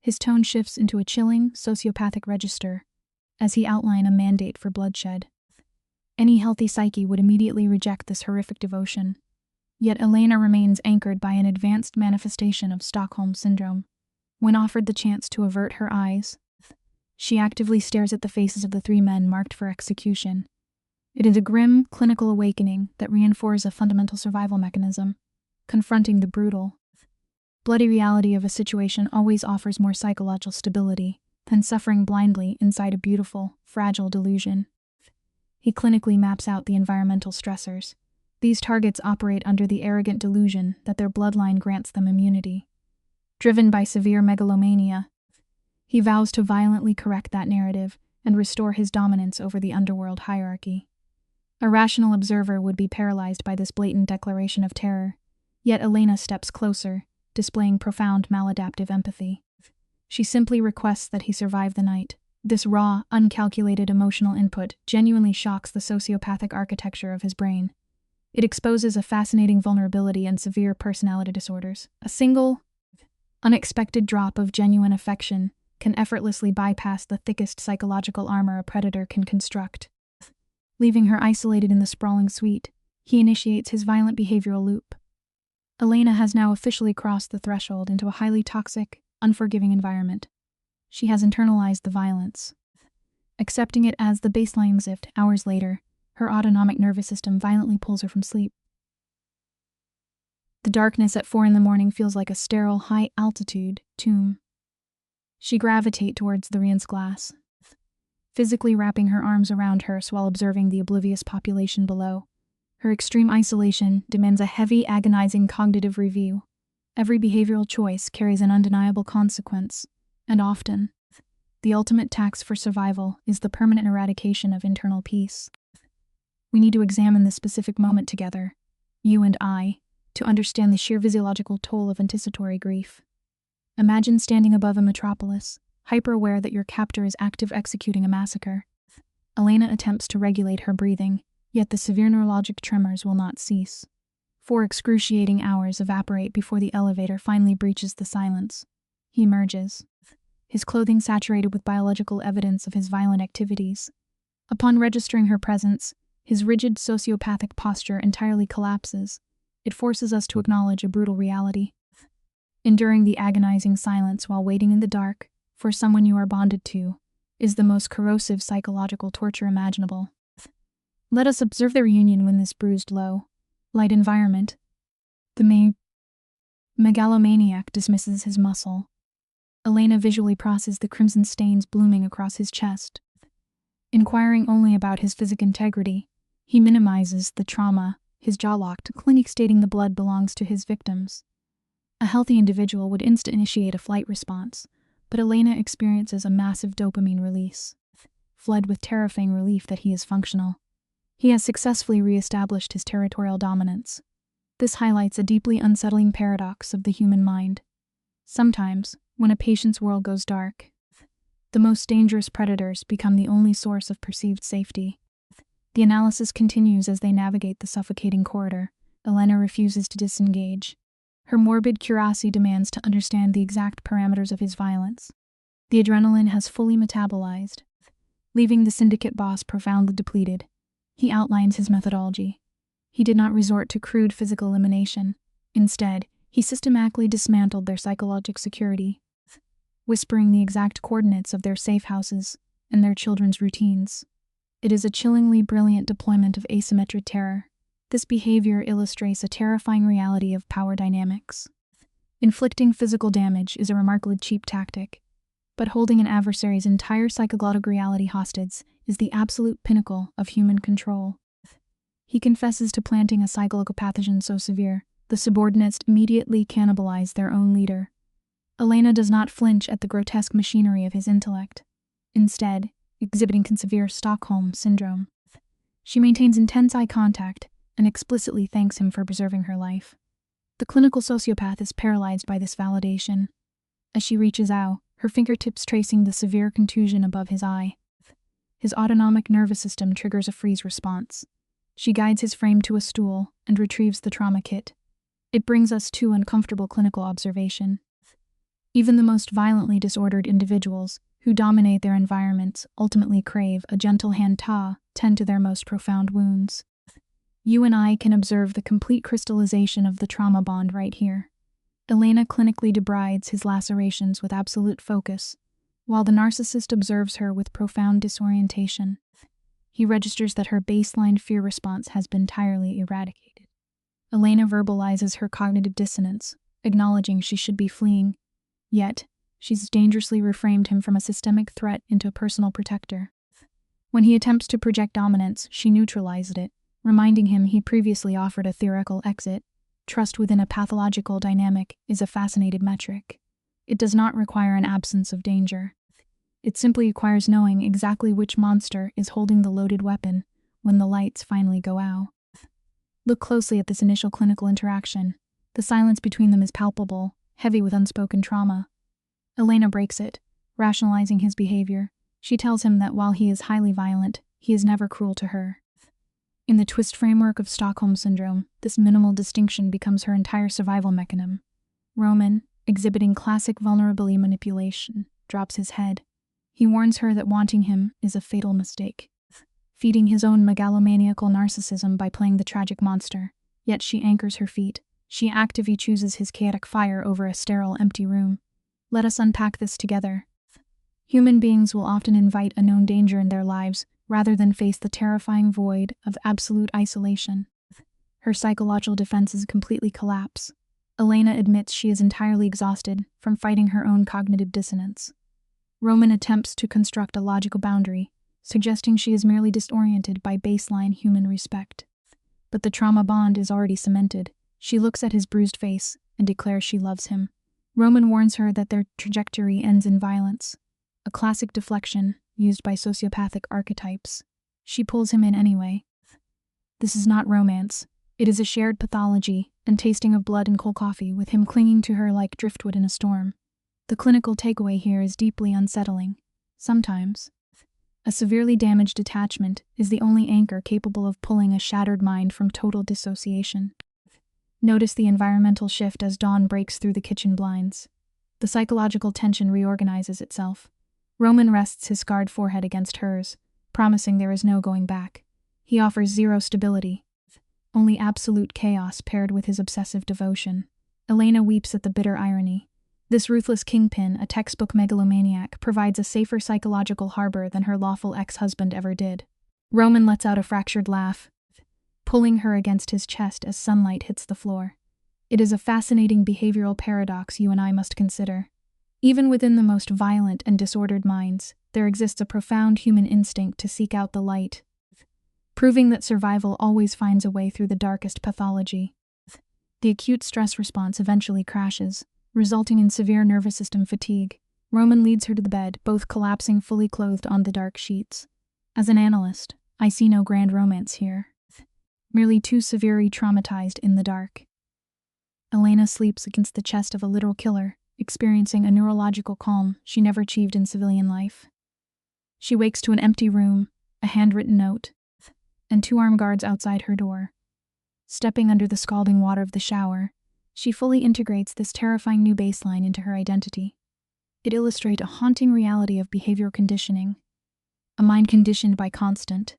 His tone shifts into a chilling, sociopathic register as he outlines a mandate for bloodshed. Any healthy psyche would immediately reject this horrific devotion. Yet Elena remains anchored by an advanced manifestation of Stockholm Syndrome. When offered the chance to avert her eyes, she actively stares at the faces of the three men marked for execution. It is a grim, clinical awakening that reinforces a fundamental survival mechanism. Confronting the brutal, bloody reality of a situation always offers more psychological stability than suffering blindly inside a beautiful, fragile delusion. He clinically maps out the environmental stressors. These targets operate under the arrogant delusion that their bloodline grants them immunity. Driven by severe megalomania, he vows to violently correct that narrative and restore his dominance over the underworld hierarchy. A rational observer would be paralyzed by this blatant declaration of terror, yet Elena steps closer, displaying profound maladaptive empathy. She simply requests that he survive the night. This raw, uncalculated emotional input genuinely shocks the sociopathic architecture of his brain. It exposes a fascinating vulnerability in severe personality disorders. A single, unexpected drop of genuine affection can effortlessly bypass the thickest psychological armor a predator can construct. Leaving her isolated in the sprawling suite, he initiates his violent behavioral loop. Elena has now officially crossed the threshold into a highly toxic, unforgiving environment. She has internalized the violence. Accepting it as the baseline zift hours later, her autonomic nervous system violently pulls her from sleep. The darkness at 4 a.m. feels like a sterile, high-altitude tomb. She gravitates towards the Rian's glass, physically wrapping her arms around her while observing the oblivious population below. Her extreme isolation demands a heavy, agonizing cognitive review. Every behavioral choice carries an undeniable consequence, and often, the ultimate tax for survival is the permanent eradication of internal peace. We need to examine this specific moment together, you and I, to understand the sheer physiological toll of anticipatory grief. Imagine standing above a metropolis, hyper-aware that your captor is actively executing a massacre. Elena attempts to regulate her breathing, yet the severe neurologic tremors will not cease. 4 excruciating hours evaporate before the elevator finally breaches the silence. He emerges, his clothing saturated with biological evidence of his violent activities. Upon registering her presence, his rigid sociopathic posture entirely collapses. It forces us to acknowledge a brutal reality. Enduring the agonizing silence while waiting in the dark for someone you are bonded to is the most corrosive psychological torture imaginable. Let us observe the reunion when this bruised low, light environment. The megalomaniac dismisses his muscle. Elena visually processes the crimson stains blooming across his chest. Inquiring only about his physical integrity, he minimizes the trauma, his jaw locked, clinically stating the blood belongs to his victims. A healthy individual would instantly initiate a flight response, but Elena experiences a massive dopamine release, fled with terrifying relief that he is functional. He has successfully re-established his territorial dominance. This highlights a deeply unsettling paradox of the human mind. Sometimes, when a patient's world goes dark, the most dangerous predators become the only source of perceived safety. The analysis continues as they navigate the suffocating corridor. Elena refuses to disengage. Her morbid curiosity demands to understand the exact parameters of his violence. The adrenaline has fully metabolized, leaving the syndicate boss profoundly depleted. He outlines his methodology. He did not resort to crude physical elimination. Instead, he systematically dismantled their psychological security, whispering the exact coordinates of their safe houses and their children's routines. It is a chillingly brilliant deployment of asymmetric terror. This behavior illustrates a terrifying reality of power dynamics. Inflicting physical damage is a remarkably cheap tactic, but holding an adversary's entire psychological reality hostage is the absolute pinnacle of human control. He confesses to planting a psychological pathogen so severe, the subordinates immediately cannibalize their own leader. Elena does not flinch at the grotesque machinery of his intellect. Instead, exhibiting severe Stockholm Syndrome, She maintains intense eye contact and explicitly thanks him for preserving her life. The clinical sociopath is paralyzed by this validation. As she reaches out, her fingertips tracing the severe contusion above his eye, his autonomic nervous system triggers a freeze response. She guides his frame to a stool and retrieves the trauma kit. It brings us to uncomfortable clinical observation. Even the most violently disordered individuals who dominate their environments ultimately crave a gentle hand to tend to their most profound wounds. You and I can observe the complete crystallization of the trauma bond right here. Elena clinically debrides his lacerations with absolute focus, while the narcissist observes her with profound disorientation. He registers that her baseline fear response has been entirely eradicated. Elena verbalizes her cognitive dissonance, acknowledging she should be fleeing. Yet, she's dangerously reframed him from a systemic threat into a personal protector. When he attempts to project dominance, she neutralizes it, reminding him he previously offered a theoretical exit. Trust within a pathological dynamic is a fascinating metric. It does not require an absence of danger. It simply requires knowing exactly which monster is holding the loaded weapon when the lights finally go out. Look closely at this initial clinical interaction. The silence between them is palpable, heavy with unspoken trauma. Elena breaks it, rationalizing his behavior. She tells him that while he is highly violent, he is never cruel to her. In the twist framework of Stockholm Syndrome, this minimal distinction becomes her entire survival mechanism. Roman, exhibiting classic vulnerability manipulation, drops his head. He warns her that wanting him is a fatal mistake, feeding his own megalomaniacal narcissism by playing the tragic monster. Yet she anchors her feet. She actively chooses his chaotic fire over a sterile, empty room. Let us unpack this together. Human beings will often invite a known danger in their lives rather than face the terrifying void of absolute isolation. Her psychological defenses completely collapse. Elena admits she is entirely exhausted from fighting her own cognitive dissonance. Roman attempts to construct a logical boundary, suggesting she is merely disoriented by baseline human respect. But the trauma bond is already cemented. She looks at his bruised face and declares she loves him. Roman warns her that their trajectory ends in violence, a classic deflection used by sociopathic archetypes. She pulls him in anyway. This is not romance. It is a shared pathology and tasting of blood and cold coffee, with him clinging to her like driftwood in a storm. The clinical takeaway here is deeply unsettling. Sometimes, a severely damaged attachment is the only anchor capable of pulling a shattered mind from total dissociation. Notice the environmental shift as dawn breaks through the kitchen blinds. The psychological tension reorganizes itself. Roman rests his scarred forehead against hers, promising there is no going back. He offers zero stability, only absolute chaos paired with his obsessive devotion. Elena weeps at the bitter irony. This ruthless kingpin, a textbook megalomaniac, provides a safer psychological harbor than her lawful ex-husband ever did. Roman lets out a fractured laugh, pulling her against his chest as sunlight hits the floor. It is a fascinating behavioral paradox you and I must consider. Even within the most violent and disordered minds, there exists a profound human instinct to seek out the light, proving that survival always finds a way through the darkest pathology. The acute stress response eventually crashes, resulting in severe nervous system fatigue. Roman leads her to the bed, both collapsing fully clothed on the dark sheets. As an analyst, I see no grand romance here. Merely two severely traumatized in the dark. Elena sleeps against the chest of a literal killer, experiencing a neurological calm she never achieved in civilian life. She wakes to an empty room, a handwritten note, and two armed guards outside her door. Stepping under the scalding water of the shower, she fully integrates this terrifying new baseline into her identity. It illustrates a haunting reality of behavioral conditioning. A mind conditioned by constant,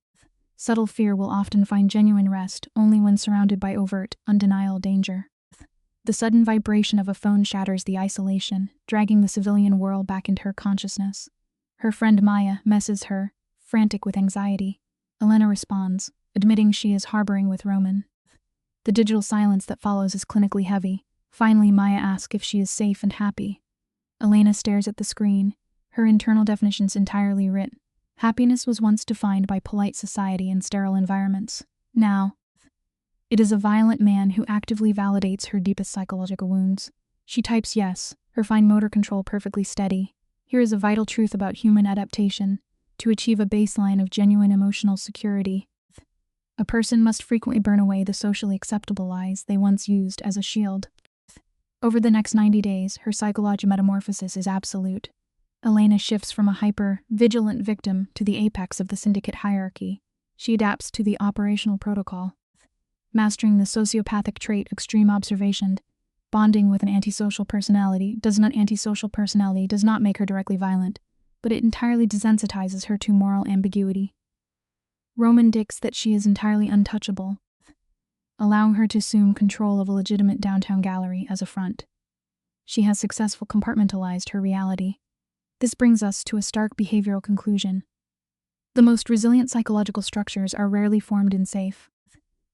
subtle fear will often find genuine rest only when surrounded by overt, undeniable danger. The sudden vibration of a phone shatters the isolation, dragging the civilian world back into her consciousness. Her friend Maya messes her, frantic with anxiety. Elena responds, admitting she is harboring with Roman. The digital silence that follows is clinically heavy. Finally, Maya asks if she is safe and happy. Elena stares at the screen, her internal definitions entirely written. Happiness was once defined by polite society and sterile environments. Now, it is a violent man who actively validates her deepest psychological wounds. She types yes, her fine motor control perfectly steady. Here is a vital truth about human adaptation. To achieve a baseline of genuine emotional security, A person must frequently burn away the socially acceptable lies they once used as a shield. Over the next 90 days, her psychological metamorphosis is absolute. Elena shifts from a hyper-vigilant victim to the apex of the syndicate hierarchy. She adapts to the operational protocol, mastering the sociopathic trait extreme observation. Bonding with an antisocial personality does not make her directly violent, but it entirely desensitizes her to moral ambiguity. Roman dictates that she is entirely untouchable, allowing her to assume control of a legitimate downtown gallery as a front. She has successfully compartmentalized her reality. This brings us to a stark behavioral conclusion. The most resilient psychological structures are rarely formed in safe,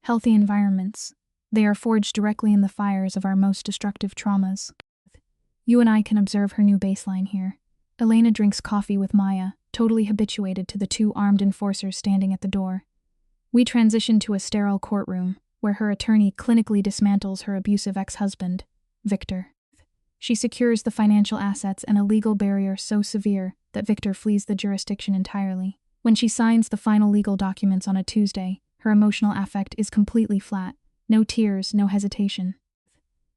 healthy environments. They are forged directly in the fires of our most destructive traumas. You and I can observe her new baseline here. Elena drinks coffee with Maya, totally habituated to the two armed enforcers standing at the door. We transition to a sterile courtroom, where her attorney clinically dismantles her abusive ex-husband, Victor. She secures the financial assets and a legal barrier so severe that Victor flees the jurisdiction entirely. When she signs the final legal documents on a Tuesday, her emotional affect is completely flat. No tears, no hesitation.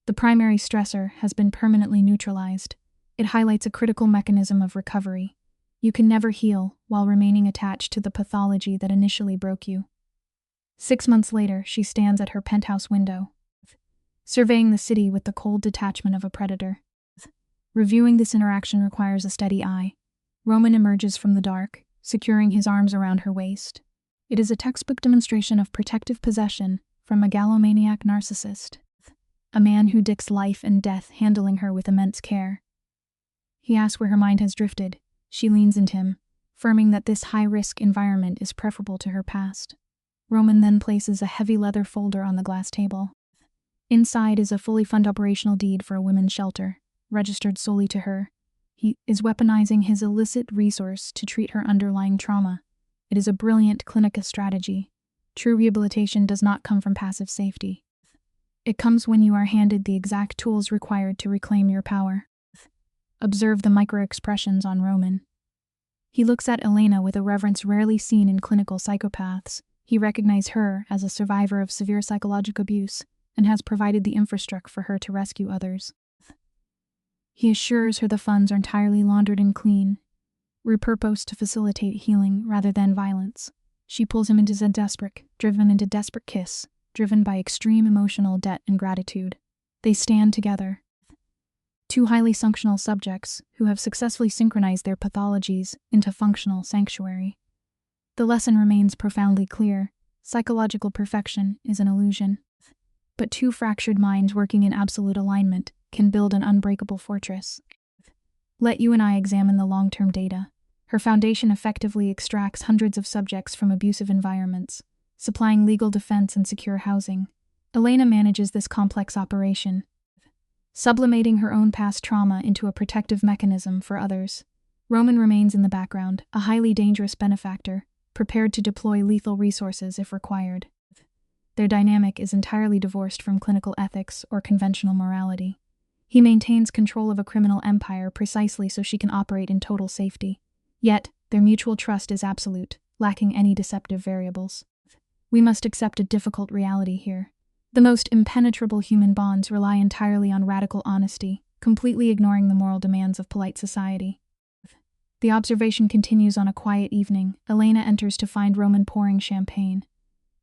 The primary stressor has been permanently neutralized. It highlights a critical mechanism of recovery. You can never heal while remaining attached to the pathology that initially broke you. 6 months later, she stands at her penthouse window, surveying the city with the cold detachment of a predator. Reviewing this interaction requires a steady eye. Roman emerges from the dark, securing his arms around her waist. It is a textbook demonstration of protective possession from a megalomaniac narcissist, a man who dictates life and death, handling her with immense care. He asks where her mind has drifted. She leans into him, affirming that this high-risk environment is preferable to her past. Roman then places a heavy leather folder on the glass table. Inside is a fully funded operational deed for a women's shelter, registered solely to her. He is weaponizing his illicit resource to treat her underlying trauma. It is a brilliant clinical strategy. True rehabilitation does not come from passive safety. It comes when you are handed the exact tools required to reclaim your power. Observe the micro-expressions on Roman. He looks at Elena with a reverence rarely seen in clinical psychopaths. He recognizes her as a survivor of severe psychological abuse and has provided the infrastructure for her to rescue others. He assures her the funds are entirely laundered and clean, repurposed to facilitate healing rather than violence. She pulls him into a desperate kiss, driven by extreme emotional debt and gratitude. They stand together. Two highly functional subjects who have successfully synchronized their pathologies into functional sanctuary. The lesson remains profoundly clear. Psychological perfection is an illusion. But two fractured minds working in absolute alignment can build an unbreakable fortress. Let you and I examine the long-term data. Her foundation effectively extracts hundreds of subjects from abusive environments, supplying legal defense and secure housing. Elena manages this complex operation, sublimating her own past trauma into a protective mechanism for others. Roman remains in the background, a highly dangerous benefactor, prepared to deploy lethal resources if required. Their dynamic is entirely divorced from clinical ethics or conventional morality. He maintains control of a criminal empire precisely so she can operate in total safety. Yet, their mutual trust is absolute, lacking any deceptive variables. We must accept a difficult reality here. The most impenetrable human bonds rely entirely on radical honesty, completely ignoring the moral demands of polite society. The observation continues on a quiet evening. Elena enters to find Roman pouring champagne.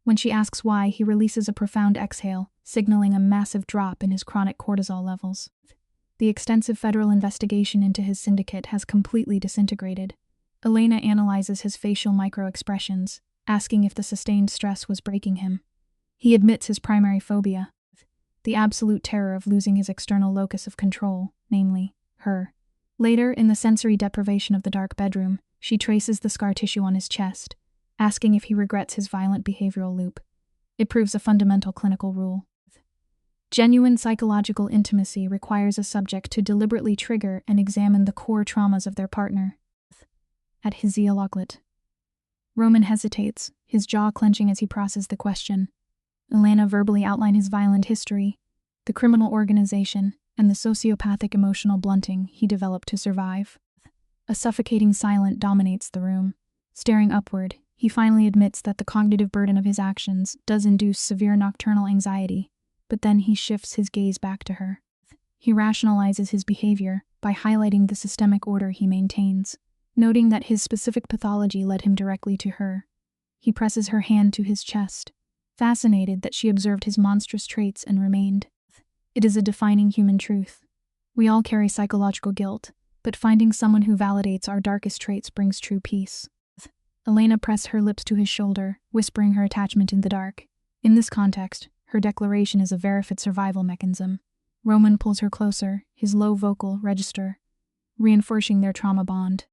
When she asks why, he releases a profound exhale, signaling a massive drop in his chronic cortisol levels. The extensive federal investigation into his syndicate has completely disintegrated. Elena analyzes his facial micro-expressions, asking if the sustained stress was breaking him. He admits his primary phobia, the absolute terror of losing his external locus of control, namely, her. Later, in the sensory deprivation of the dark bedroom, she traces the scar tissue on his chest, asking if he regrets his violent behavioral loop. It proves a fundamental clinical rule. Genuine psychological intimacy requires a subject to deliberately trigger and examine the core traumas of their partner. At his outlet, Roman hesitates, his jaw clenching as he processes the question. Elena verbally outlines his violent history, the criminal organization, and the sociopathic emotional blunting he developed to survive. A suffocating silence dominates the room. Staring upward, He finally admits that the cognitive burden of his actions does induce severe nocturnal anxiety, but then he shifts his gaze back to her. He rationalizes his behavior by highlighting the systemic order he maintains, noting that his specific pathology led him directly to her. He presses her hand to his chest, fascinated that she observed his monstrous traits and remained. It is a defining human truth. We all carry psychological guilt, but finding someone who validates our darkest traits brings true peace. Elena pressed her lips to his shoulder, whispering her attachment in the dark. In this context, her declaration is a verified survival mechanism. Roman pulls her closer, his low vocal register, reinforcing their trauma bond.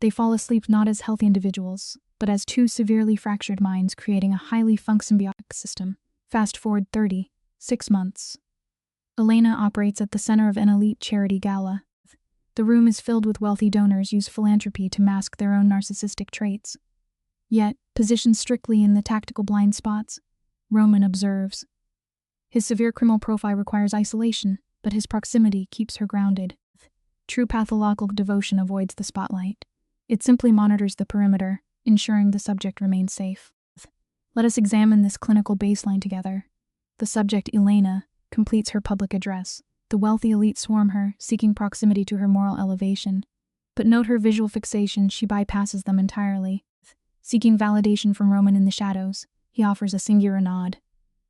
They fall asleep not as healthy individuals, but as two severely fractured minds creating a highly functional symbiotic system. Fast forward 36 months. Elena operates at the center of an elite charity gala. The room is filled with wealthy donors who use philanthropy to mask their own narcissistic traits. Yet, positioned strictly in the tactical blind spots, Roman observes. His severe criminal profile requires isolation, but his proximity keeps her grounded. True pathological devotion avoids the spotlight. It simply monitors the perimeter, ensuring the subject remains safe. Let us examine this clinical baseline together. The subject, Elena, completes her public address. The wealthy elite swarm her, seeking proximity to her moral elevation. But note her visual fixation, she bypasses them entirely. Seeking validation from Roman in the shadows, he offers a singular nod.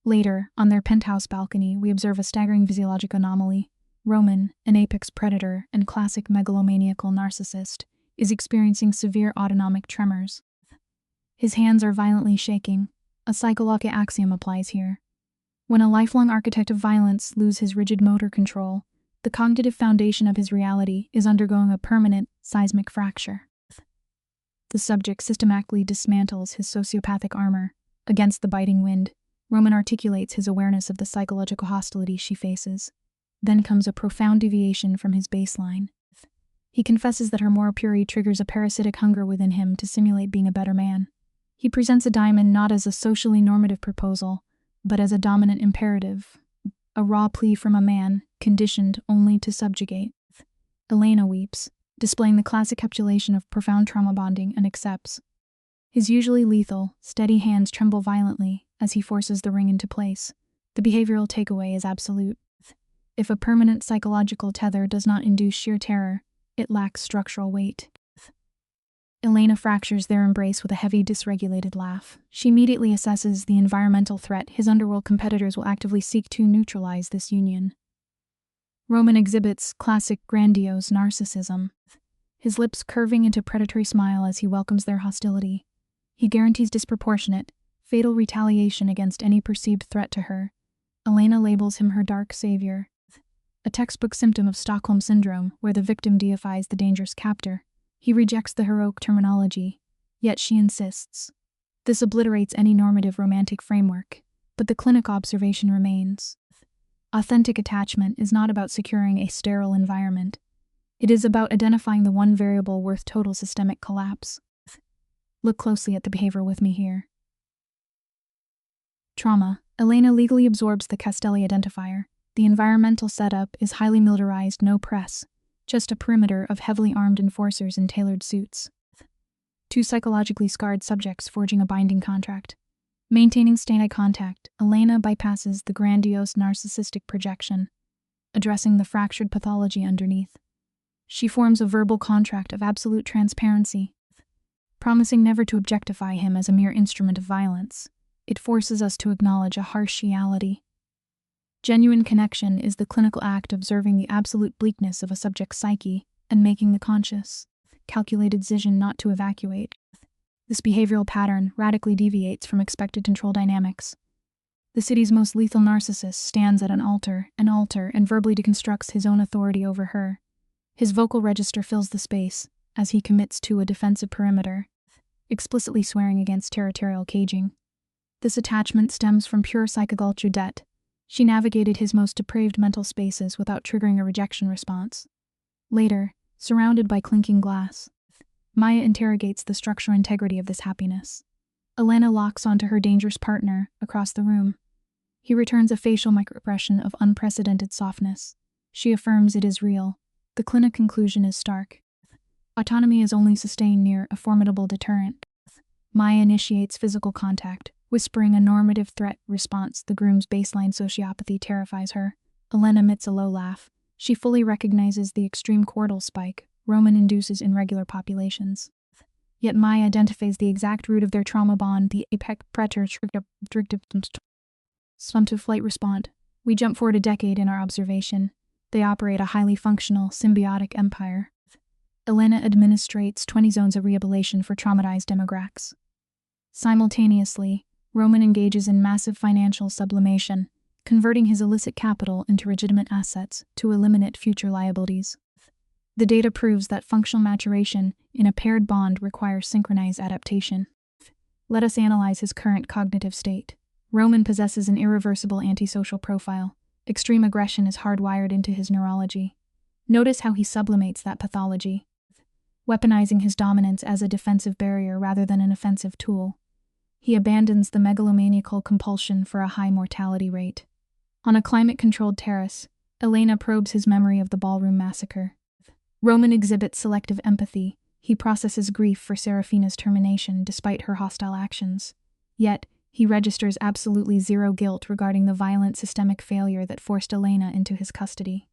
Later, on their penthouse balcony, we observe a staggering physiologic anomaly. Roman, an apex predator and classic megalomaniacal narcissist, is experiencing severe autonomic tremors. His hands are violently shaking. A psychological axiom applies here. When a lifelong architect of violence loses his rigid motor control, the cognitive foundation of his reality is undergoing a permanent seismic fracture. The subject systematically dismantles his sociopathic armor. Against the biting wind, Roman articulates his awareness of the psychological hostility she faces. Then comes a profound deviation from his baseline. He confesses that her moral purity triggers a parasitic hunger within him to simulate being a better man. He presents a diamond not as a socially normative proposal, but as a dominant imperative, a raw plea from a man conditioned only to subjugate. Elena weeps, displaying the classic capitulation of profound trauma bonding, and accepts. His usually lethal, steady hands tremble violently as he forces the ring into place. The behavioral takeaway is absolute. If a permanent psychological tether does not induce sheer terror, it lacks structural weight. Elena fractures their embrace with a heavy, dysregulated laugh. She immediately assesses the environmental threat. His underworld competitors will actively seek to neutralize this union. Roman exhibits classic grandiose narcissism, his lips curving into a predatory smile as he welcomes their hostility. He guarantees disproportionate, fatal retaliation against any perceived threat to her. Elena labels him her dark savior, a textbook symptom of Stockholm Syndrome, where the victim deifies the dangerous captor. He rejects the heroic terminology, yet she insists. This obliterates any normative romantic framework, but the clinical observation remains. Authentic attachment is not about securing a sterile environment. It is about identifying the one variable worth total systemic collapse. Look closely at the behavior with me here. Trauma. Elena legally absorbs the Castelli identifier. The environmental setup is highly militarized, no press, just a perimeter of heavily armed enforcers in tailored suits. Two psychologically scarred subjects forging a binding contract. Maintaining steady eye contact, Elena bypasses the grandiose narcissistic projection, addressing the fractured pathology underneath. She forms a verbal contract of absolute transparency, promising never to objectify him as a mere instrument of violence. It forces us to acknowledge a harsh reality. Genuine connection is the clinical act of observing the absolute bleakness of a subject's psyche and making the conscious, calculated decision not to evacuate. This behavioral pattern radically deviates from expected control dynamics. The city's most lethal narcissist stands at an altar, and verbally deconstructs his own authority over her. His vocal register fills the space as he commits to a defensive perimeter, explicitly swearing against territorial caging. This attachment stems from pure psychological debt. She navigated his most depraved mental spaces without triggering a rejection response. Later, surrounded by clinking glass, Maya interrogates the structural integrity of this happiness. Elena locks onto her dangerous partner across the room. He returns a facial microexpression of unprecedented softness. She affirms it is real. The clinic conclusion is stark. Autonomy is only sustained near a formidable deterrent. Maya initiates physical contact, whispering a normative threat response. The groom's baseline sociopathy terrifies her. Elena emits a low laugh. She fully recognizes the extreme cortical spike Roman induces in regular populations. Yet Maya identifies the exact root of their trauma bond, the apex predator to flight respond. We jump forward a decade in our observation. They operate a highly functional, symbiotic empire. Elena administrates 20 zones of rehabilitation for traumatized demographics. Simultaneously, Roman engages in massive financial sublimation, converting his illicit capital into legitimate assets to eliminate future liabilities. The data proves that functional maturation in a paired bond requires synchronized adaptation. Let us analyze his current cognitive state. Roman possesses an irreversible antisocial profile. Extreme aggression is hardwired into his neurology. Notice how he sublimates that pathology, weaponizing his dominance as a defensive barrier rather than an offensive tool. He abandons the megalomaniacal compulsion for a high mortality rate. On a climate-controlled terrace, Elena probes his memory of the ballroom massacre. Roman exhibits selective empathy. He processes grief for Serafina's termination despite her hostile actions. Yet, he registers absolutely zero guilt regarding the violent systemic failure that forced Elena into his custody.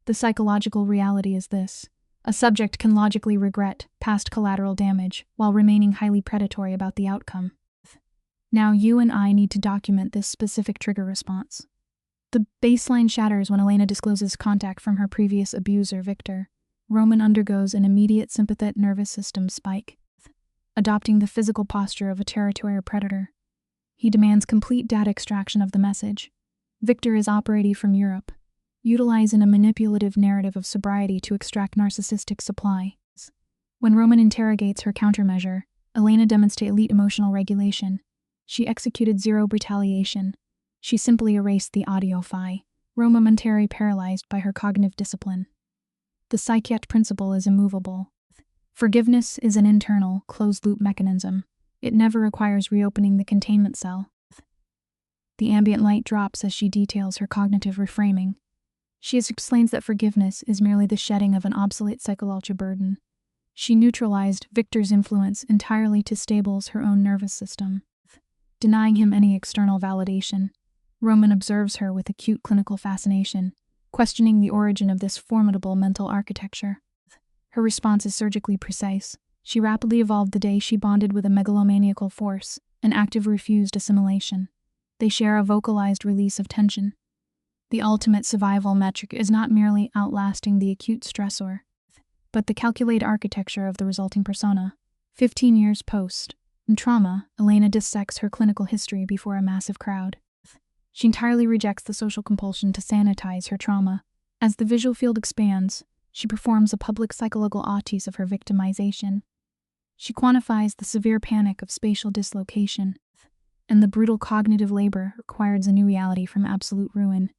The psychological reality is this: a subject can logically regret past collateral damage while remaining highly predatory about the outcome. Now you and I need to document this specific trigger response. The baseline shatters when Elena discloses contact from her previous abuser, Victor. Roman undergoes an immediate sympathetic nervous system spike, adopting the physical posture of a territorial predator. He demands complete data extraction of the message. Victor is operating from Europe, utilizing a manipulative narrative of sobriety to extract narcissistic supply. When Roman interrogates her countermeasure, Elena demonstrates elite emotional regulation. She executed zero retaliation. She simply erased the audio file. Roman momentarily paralyzed by her cognitive discipline. The psychiatric principle is immovable. Forgiveness is an internal, closed-loop mechanism. It never requires reopening the containment cell. The ambient light drops as she details her cognitive reframing. She explains that forgiveness is merely the shedding of an obsolete psychological burden. She neutralized Victor's influence entirely to stabilize her own nervous system, denying him any external validation. Roman observes her with acute clinical fascination, questioning the origin of this formidable mental architecture. Her response is surgically precise. She rapidly evolved the day she bonded with a megalomaniacal force, an active refused assimilation. They share a vocalized release of tension. The ultimate survival metric is not merely outlasting the acute stressor, but the calculated architecture of the resulting persona. 15 years post trauma, Elena dissects her clinical history before a massive crowd. She entirely rejects the social compulsion to sanitize her trauma. As the visual field expands, she performs a public psychological audit of her victimization. She quantifies the severe panic of spatial dislocation, and the brutal cognitive labor required a new reality from absolute ruin.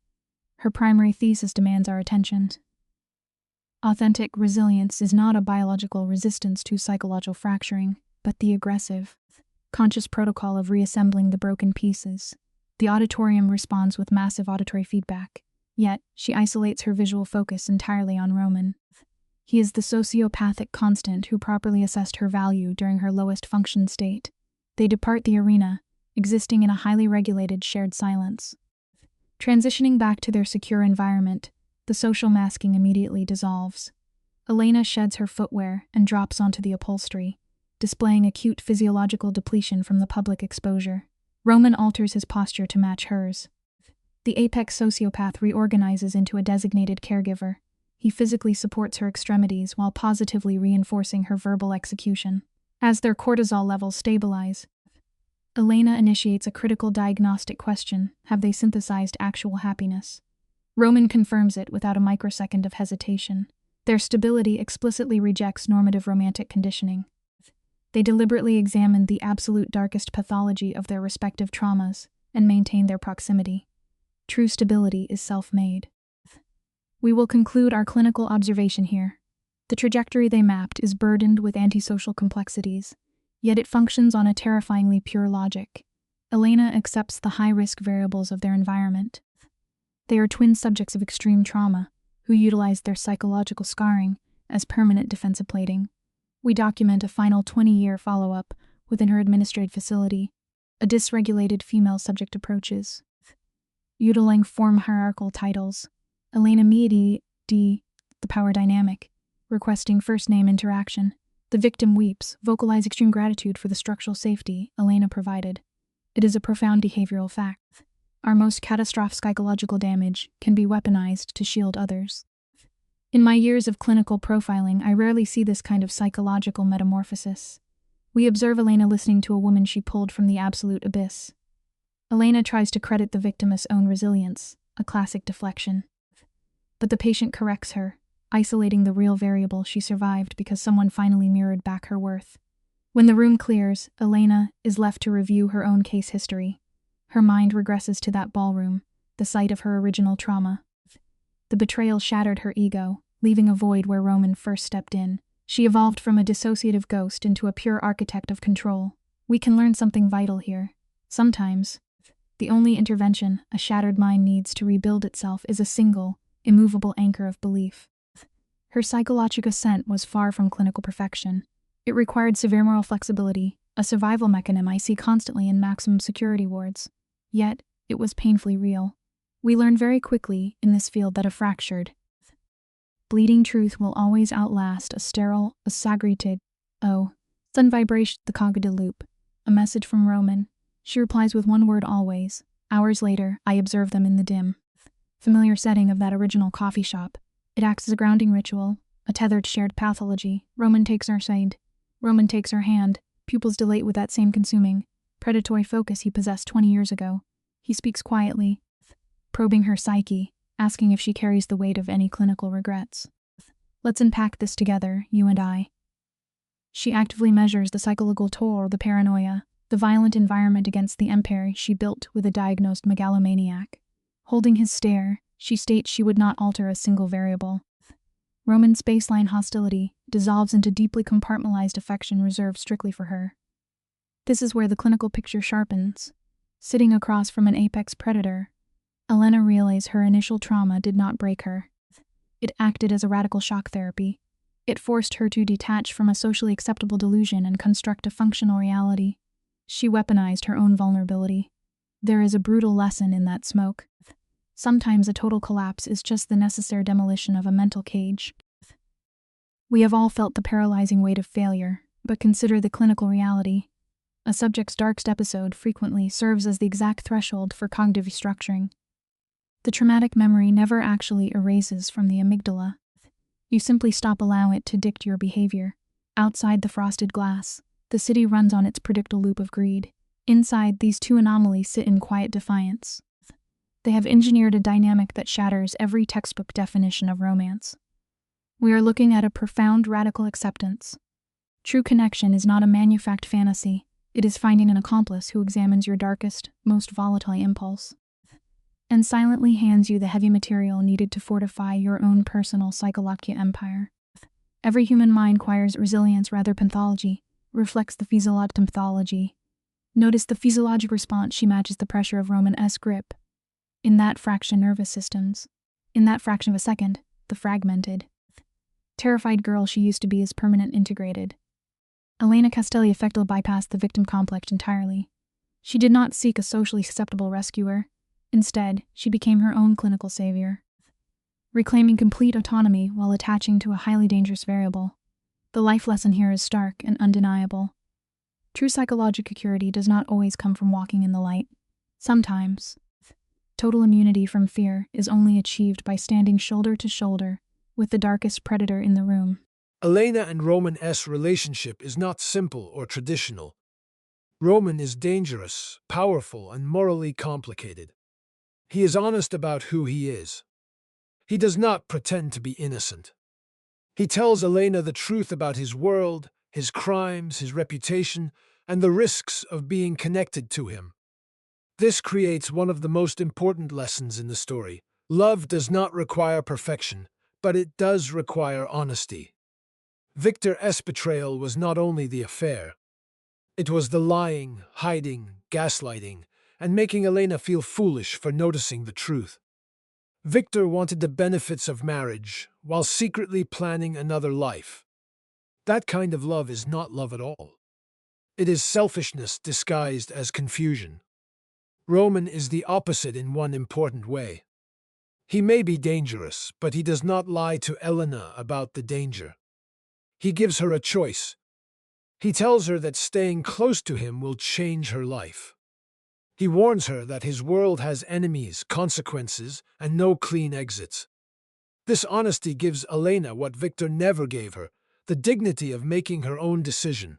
Her primary thesis demands our attention. Authentic resilience is not a biological resistance to psychological fracturing, but the aggressive, conscious protocol of reassembling the broken pieces. The auditorium responds with massive auditory feedback, yet she isolates her visual focus entirely on Roman. He is the sociopathic constant who properly assessed her value during her lowest function state. They depart the arena, existing in a highly regulated shared silence. Transitioning back to their secure environment, the social masking immediately dissolves. Elena sheds her footwear and drops onto the upholstery, displaying acute physiological depletion from the public exposure. Roman alters his posture to match hers. The apex sociopath reorganizes into a designated caregiver. He physically supports her extremities while positively reinforcing her verbal execution. As their cortisol levels stabilize, Elena initiates a critical diagnostic question: have they synthesized actual happiness? Roman confirms it without a microsecond of hesitation. Their stability explicitly rejects normative romantic conditioning. They deliberately examine the absolute darkest pathology of their respective traumas and maintain their proximity. True stability is self-made. We will conclude our clinical observation here. The trajectory they mapped is burdened with antisocial complexities, yet it functions on a terrifyingly pure logic. Elena accepts the high-risk variables of their environment. They are twin subjects of extreme trauma, who utilize their psychological scarring as permanent defensive plating. We document a final 20-year follow-up within her administrative facility, a dysregulated female subject approaches. Utilizing form hierarchical titles, Elena mediates the power dynamic, requesting first name interaction. The victim weeps, vocalize extreme gratitude for the structural safety Elena provided. It is a profound behavioral fact. Our most catastrophic psychological damage can be weaponized to shield others. In my years of clinical profiling, I rarely see this kind of psychological metamorphosis. We observe Elena listening to a woman she pulled from the absolute abyss. Elena tries to credit the victim's own resilience, a classic deflection. But the patient corrects her, isolating the real variable she survived because someone finally mirrored back her worth. When the room clears, Elena is left to review her own case history. Her mind regresses to that ballroom, the site of her original trauma. The betrayal shattered her ego, leaving a void where Roman first stepped in. She evolved from a dissociative ghost into a pure architect of control. We can learn something vital here. Sometimes, the only intervention a shattered mind needs to rebuild itself is a single, immovable anchor of belief. Her psychological ascent was far from clinical perfection. It required severe moral flexibility, a survival mechanism I see constantly in maximum security wards. Yet, it was painfully real. We learned very quickly in this field that a fractured, bleeding truth will always outlast a sterile, assagregated, sudden vibration, the cognitive loop. A message from Roman. She replies with one word always. Hours later, I observe them in the dim, familiar setting of that original coffee shop. It acts as a grounding ritual, a tethered shared pathology. Roman takes her side. Roman takes her hand. Pupils dilate with that same consuming, predatory focus he possessed 20 years ago. He speaks quietly, probing her psyche, asking if she carries the weight of any clinical regrets. Let's unpack this together, you and I. She actively measures the psychological toll, the paranoia, the violent environment against the empire she built with a diagnosed megalomaniac. Holding his stare, she states she would not alter a single variable. Roman's baseline hostility dissolves into deeply compartmentalized affection reserved strictly for her. This is where the clinical picture sharpens. Sitting across from an apex predator, Elena realized her initial trauma did not break her. It acted as a radical shock therapy. It forced her to detach from a socially acceptable delusion and construct a functional reality. She weaponized her own vulnerability. There is a brutal lesson in that smoke. Sometimes a total collapse is just the necessary demolition of a mental cage. We have all felt the paralyzing weight of failure, but consider the clinical reality. A subject's darkest episode frequently serves as the exact threshold for cognitive restructuring. The traumatic memory never actually erases from the amygdala. You simply stop allowing it to dictate your behavior. Outside the frosted glass, the city runs on its predictable loop of greed. Inside, these two anomalies sit in quiet defiance. They have engineered a dynamic that shatters every textbook definition of romance. We are looking at a profound radical acceptance. True connection is not a manufactured fantasy. It is finding an accomplice who examines your darkest, most volatile impulse, and silently hands you the heavy material needed to fortify your own personal psychological empire. Every human mind requires resilience rather pathology, reflects the physiological pathology. Notice the physiological response she matches the pressure of Roman-esque grip. In that fraction nervous systems. In that fraction of a second, the fragmented, terrified girl she used to be is permanent integrated. Elena Castelli effectively bypassed the victim complex entirely. She did not seek a socially acceptable rescuer. Instead, she became her own clinical savior, reclaiming complete autonomy while attaching to a highly dangerous variable. The life lesson here is stark and undeniable. True psychological security does not always come from walking in the light. Sometimes, total immunity from fear is only achieved by standing shoulder to shoulder with the darkest predator in the room. Elena and Roman's relationship is not simple or traditional. Roman is dangerous, powerful, and morally complicated. He is honest about who he is. He does not pretend to be innocent. He tells Elena the truth about his world, his crimes, his reputation, and the risks of being connected to him. This creates one of the most important lessons in the story. Love does not require perfection, but it does require honesty. Victor's betrayal was not only the affair. It was the lying, hiding, gaslighting, and making Elena feel foolish for noticing the truth. Victor wanted the benefits of marriage while secretly planning another life. That kind of love is not love at all. It is selfishness disguised as confusion. Roman is the opposite in one important way. He may be dangerous, but he does not lie to Elena about the danger. He gives her a choice. He tells her that staying close to him will change her life. He warns her that his world has enemies, consequences, and no clean exits. This honesty gives Elena what Victor never gave her, the dignity of making her own decision.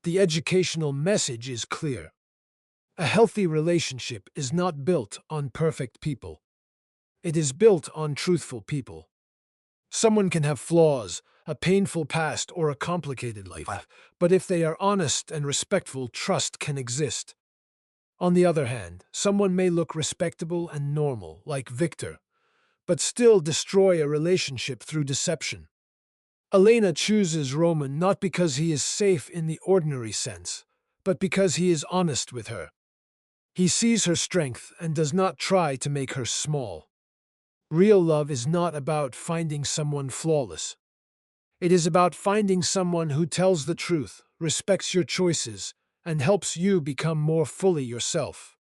The educational message is clear. A healthy relationship is not built on perfect people. It is built on truthful people. Someone can have flaws, a painful past, or a complicated life, but if they are honest and respectful, trust can exist. On the other hand, someone may look respectable and normal, like Victor, but still destroy a relationship through deception. Elena chooses Roman not because he is safe in the ordinary sense, but because he is honest with her. He sees her strength and does not try to make her small. Real love is not about finding someone flawless. It is about finding someone who tells the truth, respects your choices, and helps you become more fully yourself.